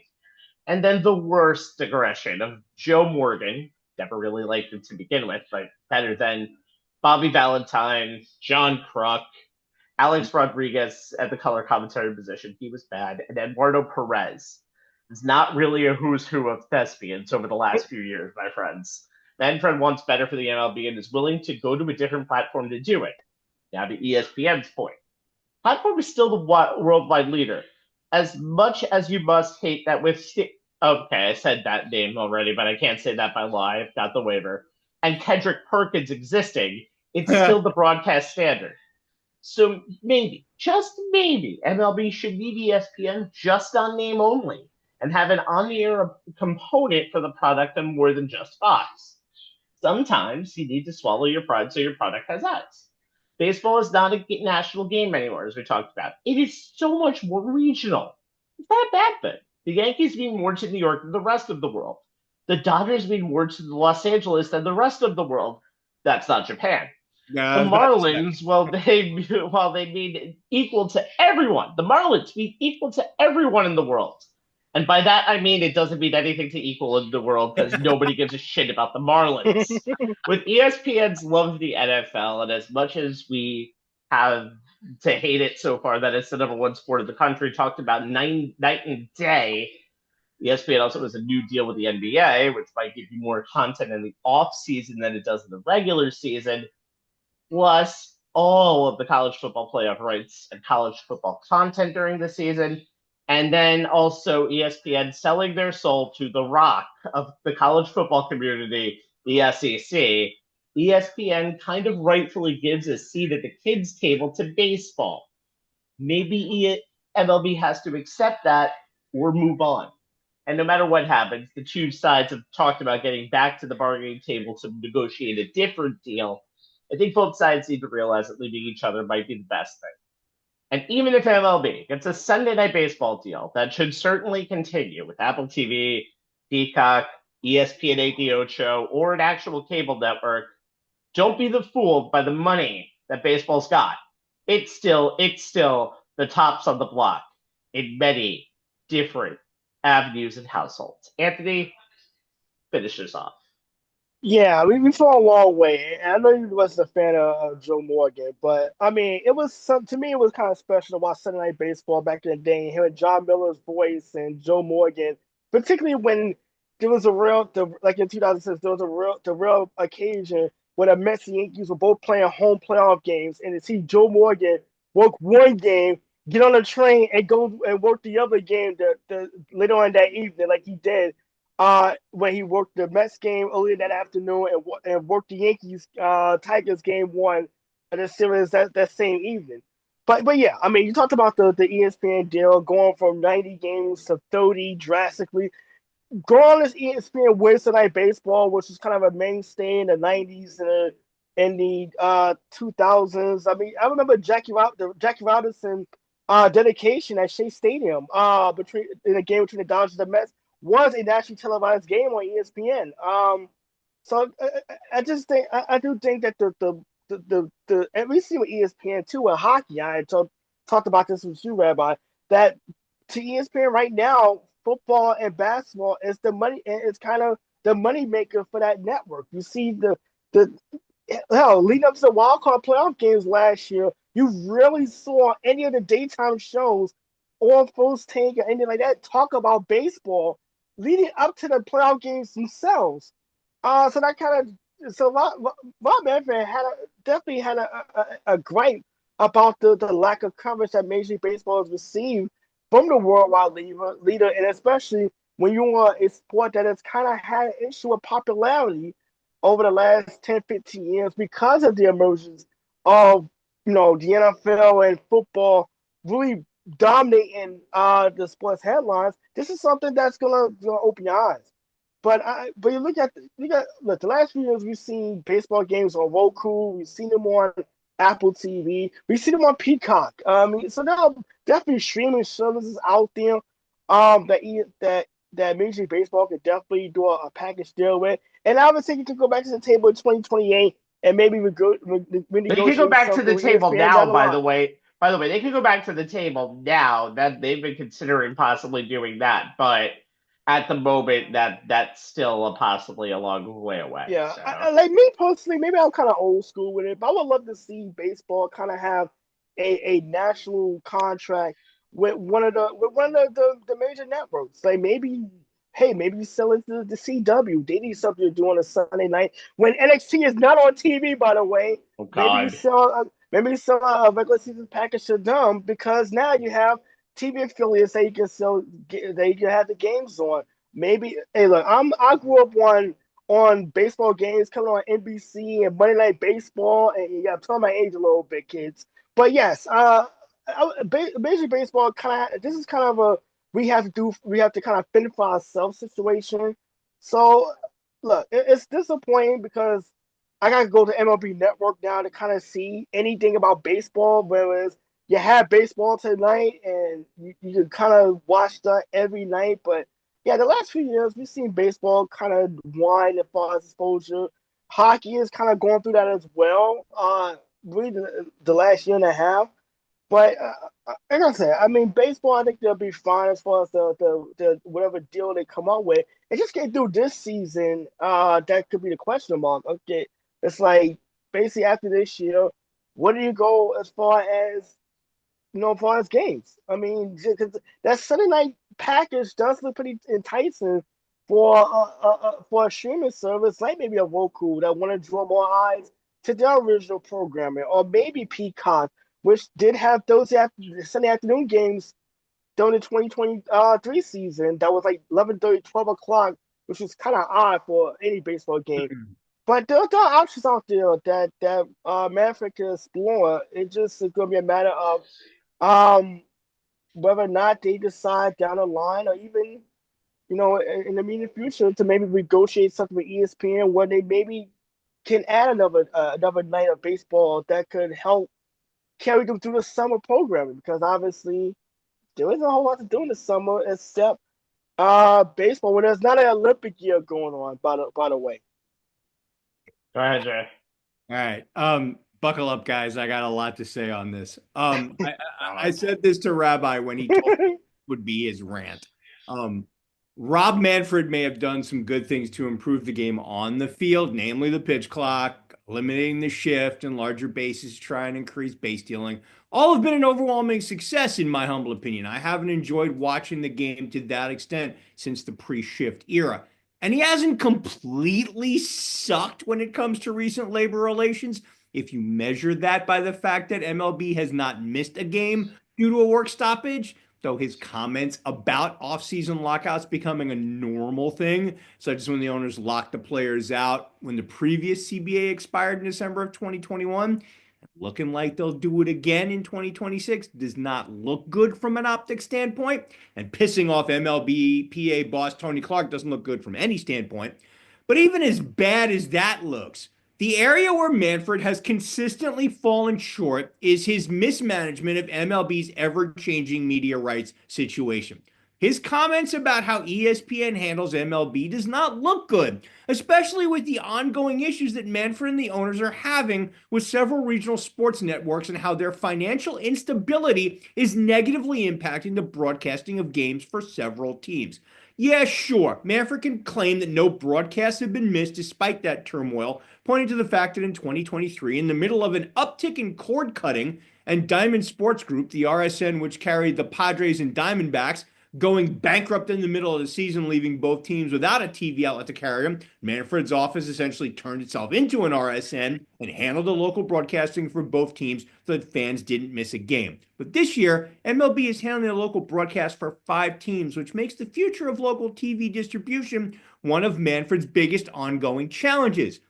And then the worst digression of Joe Morgan, never really liked him to begin with, but better than Bobby Valentine, John Kruk, Alex Rodriguez at the color commentary position. He was bad. And Eduardo Perez is not really a who's who of thespians over the last few years, my friends. Manfred wants better for the MLB and is willing to go to a different platform to do it. Now to ESPN's point. Platform is still the worldwide leader. As much as you must hate that with... Okay, I said that name already, but I can't say that by law. I've got the waiver. And Kendrick Perkins existing, it's still the broadcast standard. So maybe, just maybe, MLB should leave ESPN just on name only and have an on-the-air component for the product and more than just Fox. Sometimes you need to swallow your pride so your product has eyes. Baseball is not a national game anymore, as we talked about. It is so much more regional. It's not a bad thing. The Yankees mean more to New York than the rest of the world. The Dodgers mean more to Los Angeles than the rest of the world. That's not Japan. The Marlins, while they mean equal to everyone, the Marlins mean equal to everyone in the world. And by that, I mean it doesn't mean anything to equal in the world because nobody gives a shit about the Marlins. With ESPN's love of the NFL, and as much as we have to hate it so far that it's the number one sport of the country, talked about night and day, ESPN also has a new deal with the NBA, which might give you more content in the off season than it does in the regular season, plus all of the college football playoff rights and college football content during the season. And then also ESPN selling their soul to the rock of the college football community, the SEC. ESPN kind of rightfully gives a seat at the kids' table to baseball. Maybe MLB has to accept that or move on. And no matter what happens, the two sides have talked about getting back to the bargaining table to negotiate a different deal. I think both sides need to realize that leaving each other might be the best thing. And even if MLB gets a Sunday Night Baseball deal, that should certainly continue with Apple TV, Peacock, ESPN 8 Ocho, or an actual cable network. Don't be the fooled by the money that baseball's got. It's still the tops on the block in many different avenues and households. Anthony, finish us off. Yeah, we've come a long way. And I know you wasn't a fan of Joe Morgan, but I mean, to me, it was kind of special to watch Sunday Night Baseball back in the day, hearing John Miller's voice and Joe Morgan, particularly when there was like in 2006, there was the real occasion when the Mets and Yankees were both playing home playoff games, and to see Joe Morgan work one game, get on a train, and go and work the other game later on that evening, like he did. When he worked the Mets game earlier that afternoon and worked the Yankees Tigers game one of the series that same evening. But yeah, I mean, you talked about the ESPN deal going from 90 games to 30 drastically. Going on this ESPN Wednesday Night Baseball, which was kind of a mainstay in the 90s and the 2000s. I mean, I remember Jackie Robinson dedication at Shea Stadium in a game between the Dodgers and the Mets was a nationally televised game on ESPN. So I just think I do think that the and we see with ESPN too in hockey. I talked about this with you, Rabbi, that to ESPN right now, football and basketball is the money. It's kind of the money maker for that network. You see the leading up to the wild card playoff games last year, you really saw any of the daytime shows or First Take or anything like that talk about baseball leading up to the playoff games themselves. So that kind of Rob Manfred definitely had a gripe about the lack of coverage that Major League Baseball has received from the worldwide leader, and especially when you want a sport that has kind of had an issue with popularity over the last 10, 15 years because of the emergence of the NFL and football really dominating the sports headlines. This is something that's gonna open your eyes. But you look, the last few years we've seen baseball games on Roku, we've seen them on Apple TV. We see them on Peacock. So there are definitely streaming services out there that Major League Baseball could definitely do a package deal with. And I would say you could go back to the table in 2028 and maybe They could go renegotiate back to something the with table ESPN down now, the by the line. way. By the way, they could go back to the table now that they've been considering possibly doing that, but at the moment that's still possibly a long way away. Yeah, So like me personally, maybe I'm kind of old school with it, but I would love to see baseball kind of have a national contract with one of the major networks. Like maybe, hey, maybe you sell it to the CW. They need something to do on a Sunday night when NXT is not on TV. By the way, oh God. maybe you sell a regular season package to them because now you have TV affiliates that you can sell that you can have the games on. Maybe, hey, look, I grew up on baseball games coming on NBC and Monday Night Baseball. And yeah, I'm telling my age a little bit, kids. But yes, Major Baseball kind of this is kind of a we have to kind of fend for ourselves situation. So look, it's disappointing because I gotta go to MLB Network now to kind of see anything about baseball. Whereas you have baseball tonight and you can kind of watch that every night, but yeah, the last few years we've seen baseball kind of whine as far as exposure. Hockey is kind of going through that as well. Really, the last year and a half. But like I said, I mean, baseball. I think they'll be fine as far as the whatever deal they come up with. And just get through this season. That could be the question mark. Okay, it's like basically after this year, where do you go as far as as far as games? I mean, because that Sunday night package does look pretty enticing for a streaming service like maybe a Roku that want to draw more eyes to their original programming, or maybe Peacock, which did have those Sunday afternoon games during the 2023 season. That was like 11:30, 12 o'clock, which was kind of odd for any baseball game. But there are options out there that Manfred can explore. It just is going to be a matter of um, whether or not they decide down the line, or even in the immediate future, to maybe negotiate something with ESPN where they maybe can add another night of baseball that could help carry them through the summer programming. Because obviously there isn't a whole lot to do in the summer except baseball when there's not an Olympic year going on. By the way. Go ahead, Jay. All right. Buckle up, guys. I got a lot to say on this. I said this to Rabbi when he told me it would be his rant. Rob Manfred may have done some good things to improve the game on the field, namely the pitch clock, eliminating the shift and larger bases to try and increase base stealing. All have been an overwhelming success, in my humble opinion. I haven't enjoyed watching the game to that extent since the pre-shift era. And he hasn't completely sucked when it comes to recent labor relations. If you measure that by the fact that MLB has not missed a game due to a work stoppage, though his comments about offseason lockouts becoming a normal thing, such as when the owners locked the players out when the previous CBA expired in December of 2021, looking like they'll do it again in 2026, does not look good from an optic standpoint. And pissing off MLB PA boss Tony Clark doesn't look good from any standpoint. But even as bad as that looks, the area where Manfred has consistently fallen short is his mismanagement of MLB's ever-changing media rights situation. His comments about how ESPN handles MLB does not look good, especially with the ongoing issues that Manfred and the owners are having with several regional sports networks and how their financial instability is negatively impacting the broadcasting of games for several teams. Yeah, sure, Manfred can claim that no broadcasts have been missed despite that turmoil, pointing to the fact that in 2023, in the middle of an uptick in cord cutting and Diamond Sports Group, the RSN which carried the Padres and Diamondbacks, going bankrupt in the middle of the season, leaving both teams without a TV outlet to carry them, Manfred's office essentially turned itself into an RSN and handled the local broadcasting for both teams so that fans didn't miss a game. But this year, MLB is handling the local broadcast for 5 teams, which makes the future of local TV distribution one of Manfred's biggest ongoing challenges.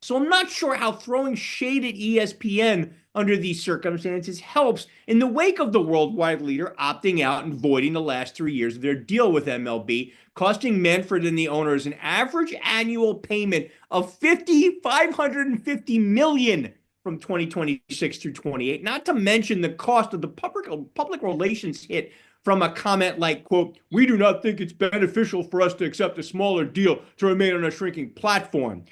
So I'm not sure how throwing shade at ESPN under these circumstances helps in the wake of the worldwide leader opting out and voiding the last 3 years of their deal with MLB, costing Manfred and the owners an average annual payment of $550 million from 2026 through 28, not to mention the cost of the public relations hit from a comment like, quote, "We do not think it's beneficial for us to accept a smaller deal to remain on a shrinking platform,"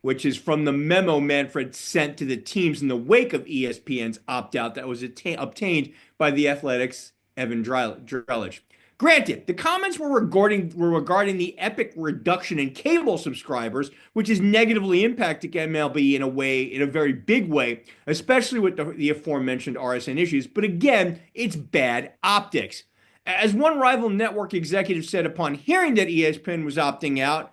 which is from the memo Manfred sent to the teams in the wake of ESPN's opt-out that was obtained by the Athletic's Evan Drellich. Granted, the comments were regarding the epic reduction in cable subscribers, which is negatively impacting MLB in a very big way, especially with the aforementioned RSN issues. But again, it's bad optics. As one rival network executive said upon hearing that ESPN was opting out,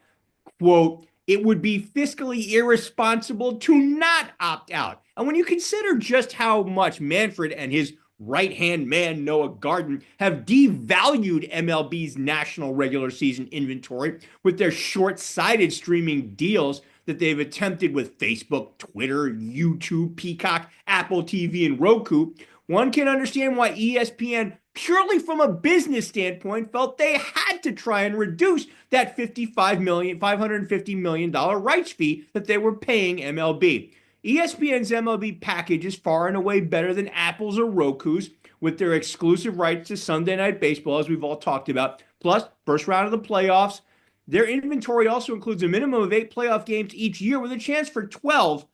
quote, "It would be fiscally irresponsible to not opt out." And when you consider just how much Manfred and his right-hand man, Noah Garden, have devalued MLB's national regular season inventory with their short-sighted streaming deals that they've attempted with Facebook, Twitter, YouTube, Peacock, Apple TV, and Roku, one can understand why ESPN, purely from a business standpoint, felt they had to try and reduce that $550 million rights fee that they were paying MLB. ESPN's MLB package is far and away better than Apple's or Roku's, with their exclusive rights to Sunday Night Baseball, as we've all talked about, plus first round of the playoffs. Their inventory also includes a minimum of 8 playoff games each year with a chance for 12.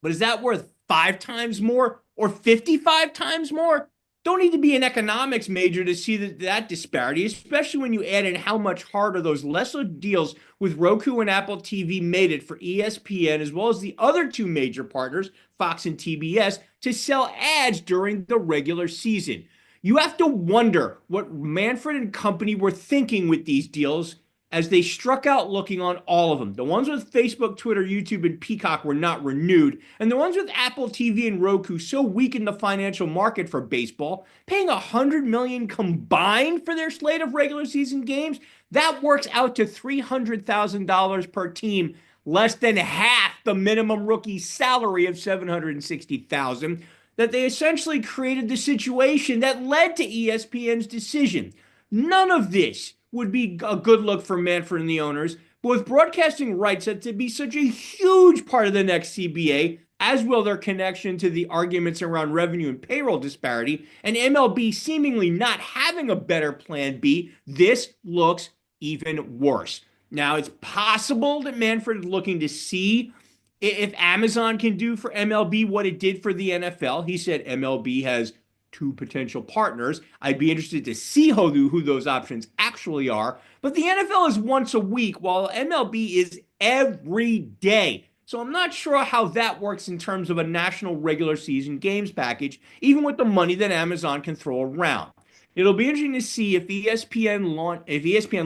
But is that worth 5 times more or 55 times more? Don't need to be an economics major to see that disparity, especially when you add in how much harder those lesser deals with Roku and Apple TV made it for ESPN, as well as the other 2 major partners, Fox and TBS, to sell ads during the regular season. You have to wonder what Manfred and company were thinking with these deals as they struck out looking on all of them. The ones with Facebook, Twitter, YouTube, and Peacock were not renewed, and the ones with Apple TV and Roku so weakened the financial market for baseball, paying $100 million combined for their slate of regular season games, that works out to $300,000 per team, less than half the minimum rookie salary of $760,000, that they essentially created the situation that led to ESPN's decision. None of this would be a good look for Manfred and the owners, but with broadcasting rights set to be such a huge part of the next CBA, as will their connection to the arguments around revenue and payroll disparity, and MLB seemingly not having a better plan B, this looks even worse. Now, it's possible that Manfred is looking to see if Amazon can do for MLB what it did for the NFL. He said MLB has 2 potential partners. I'd be interested to see who those options actually are. But the NFL is once a week, while MLB is every day. So I'm not sure how that works in terms of a national regular season games package, even with the money that Amazon can throw around. It'll be interesting to see if ESPN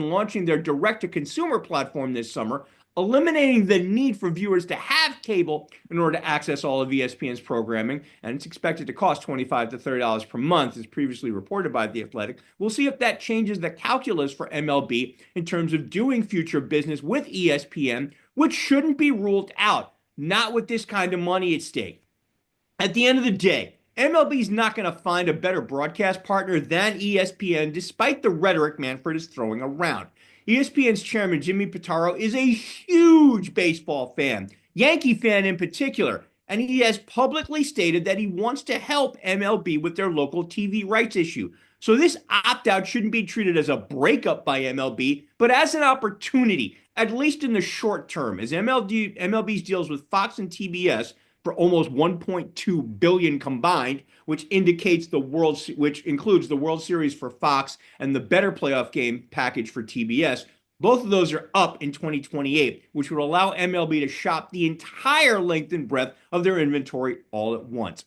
launching their direct-to-consumer platform this summer, eliminating the need for viewers to have cable in order to access all of ESPN's programming, and it's expected to cost $25 to $30 per month, as previously reported by The Athletic. We'll see if that changes the calculus for MLB in terms of doing future business with ESPN, which shouldn't be ruled out, not with this kind of money at stake. At the end of the day, MLB is not going to find a better broadcast partner than ESPN, despite the rhetoric Manfred is throwing around. ESPN's chairman, Jimmy Pitaro, is a huge baseball fan, Yankee fan in particular, and he has publicly stated that he wants to help MLB with their local TV rights issue. So this opt-out shouldn't be treated as a breakup by MLB, but as an opportunity, at least in the short term, as MLB's deals with Fox and TBS for almost $1.2 billion combined, which includes the World Series for Fox and the better playoff game package for TBS. Both of those are up in 2028, which would allow MLB to shop the entire length and breadth of their inventory all at once.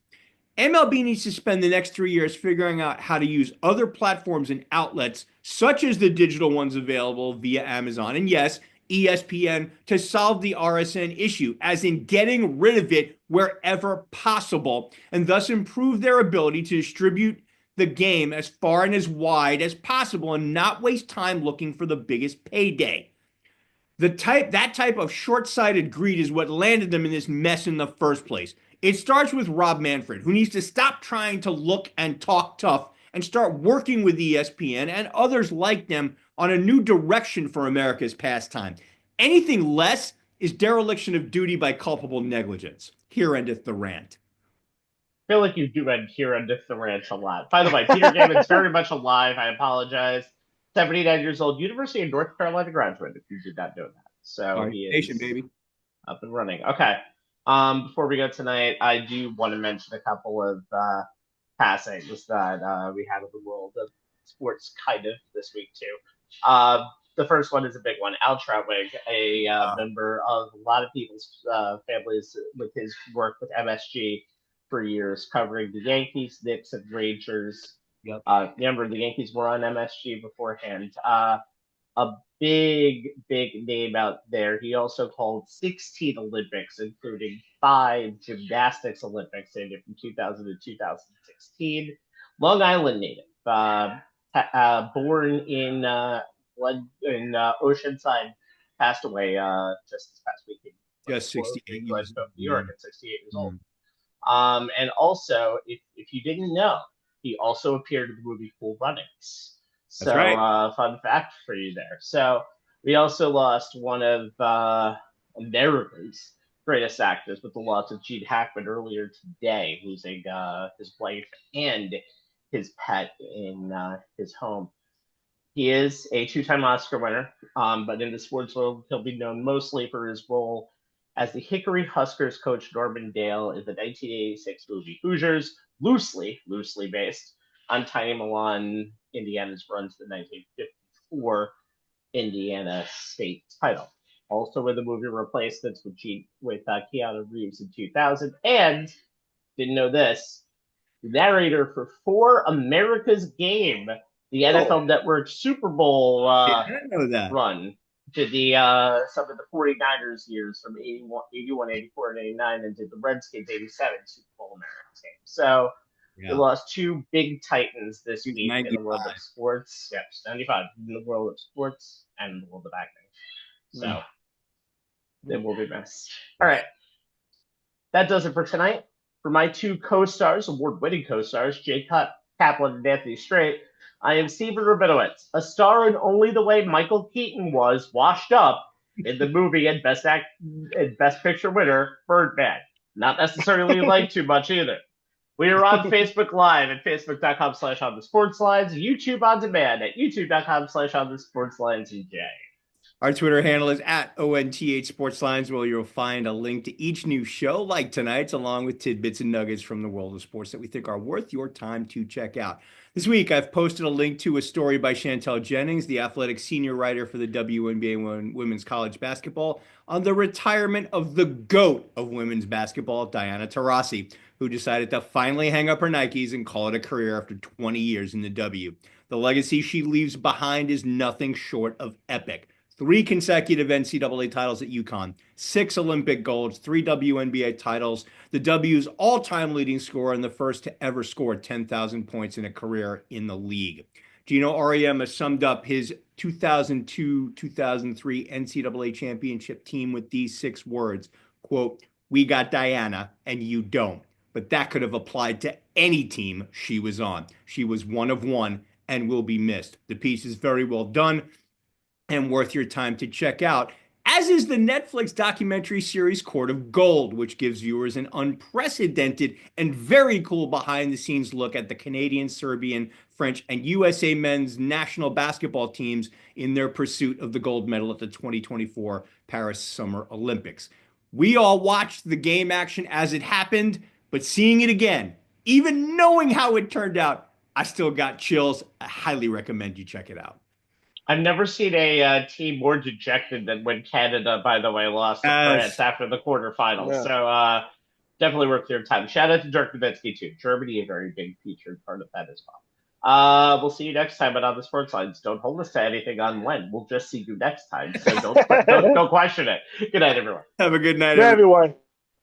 MLB needs to spend the next 3 years figuring out how to use other platforms and outlets, such as the digital ones available via Amazon, and yes, ESPN, to solve the RSN issue, as in getting rid of it wherever possible, and thus improve their ability to distribute the game as far and as wide as possible and not waste time looking for the biggest payday. That type of short-sighted greed is what landed them in this mess in the first place. It starts with Rob Manfred, who needs to stop trying to look and talk tough and start working with ESPN and others like them on a new direction for America's pastime. Anything less is dereliction of duty by culpable negligence. here endeth the rant. I feel like you do end here on the ranch a lot. By the way, Peter Gamen's very much alive. I apologize. 79 years old, University of North Carolina graduate, if you did not know that. So he is baby. up and running. Okay. Before we go tonight, I do want to mention a couple of passings that we had in the world of sports kind of this week, too. The first one is a big one. Al Trautwig, a member of a lot of people's families with his work with MSG for years, covering the Yankees, Knicks, and Rangers. Yep. Remember, the Yankees were on MSG beforehand. A big name out there. He also called 16 Olympics, including 5 gymnastics Olympics in it from 2000 to 2016. Long Island native, born in Oceanside, passed away just this past weekend. Just 68 years old. New York at 68 years old. And also, if you didn't know, he also appeared in the movie Cool Runnings. So, right. Fun fact for you there. So, we also lost one of America's greatest actors with the loss of Gene Hackman earlier today, losing his wife and his pet in his home. He is a 2-time Oscar winner, but in the sports world, he'll be known mostly for his role as the Hickory Huskers coach Norman Dale in the 1986 movie Hoosiers, loosely based on Tiny Milan, Indiana's run to the 1954 Indiana state title. Also in the movie Replacements with Keanu Reeves in 2000. And, didn't know this, narrator for For America's Game, the NFL Network Super Bowl run to the some of the 49ers years from 81, 84, and 89, and did the Redskins 87 Super Bowl America's Game. So we lost 2 big titans this week 95. In the world of sports. Yes, 95 in the world of sports and in the world of acting. So they will be missed. All right. That does it for tonight. For my 2 co-stars, award-winning co-stars, Jay Kaplan and Anthony Strait, I am Stephen Rabinowitz, a star in only the way Michael Keaton was washed up in the movie and Best Picture winner, Birdman. Not necessarily liked too much either. We are on Facebook Live at facebook.com/onthesportslines, YouTube on demand at youtube.com/onthesportslines. Our Twitter handle is at ONTH Sportslines, where you'll find a link to each new show like tonight's, along with tidbits and nuggets from the world of sports that we think are worth your time to check out. This week, I've posted a link to a story by Chantel Jennings, the athletic senior writer for the WNBA Women's College Basketball, on the retirement of the GOAT of women's basketball, Diana Taurasi, who decided to finally hang up her Nikes and call it a career after 20 years in the W. The legacy she leaves behind is nothing short of epic. 3 consecutive NCAA titles at UConn, 6 Olympic golds, 3 WNBA titles, the W's all-time leading scorer and the first to ever score 10,000 points in a career in the league. Gino Auriemma summed up his 2002-2003 NCAA championship team with these 6 words, quote, "We got Diana and you don't." But that could have applied to any team she was on. She was one of one and will be missed. The piece is very well done and worth your time to check out, as is the Netflix documentary series Court of Gold, which gives viewers an unprecedented and very cool behind-the-scenes look at the Canadian, Serbian, French, and USA men's national basketball teams in their pursuit of the gold medal at the 2024 Paris Summer Olympics. We all watched the game action as it happened, but seeing it again, even knowing how it turned out, I still got chills. I highly recommend you check it out. I've never seen a team more dejected than when Canada, by the way, lost to France after the quarterfinals. Yeah. So definitely worth your time. Shout out to Dirk Nowitzki, too. Germany, a very big featured part of that as well. We'll see you next time on the Sports Lines. Don't hold us to anything on when. We'll just see you next time. So don't question it. Good night, everyone. Have a good night, everyone.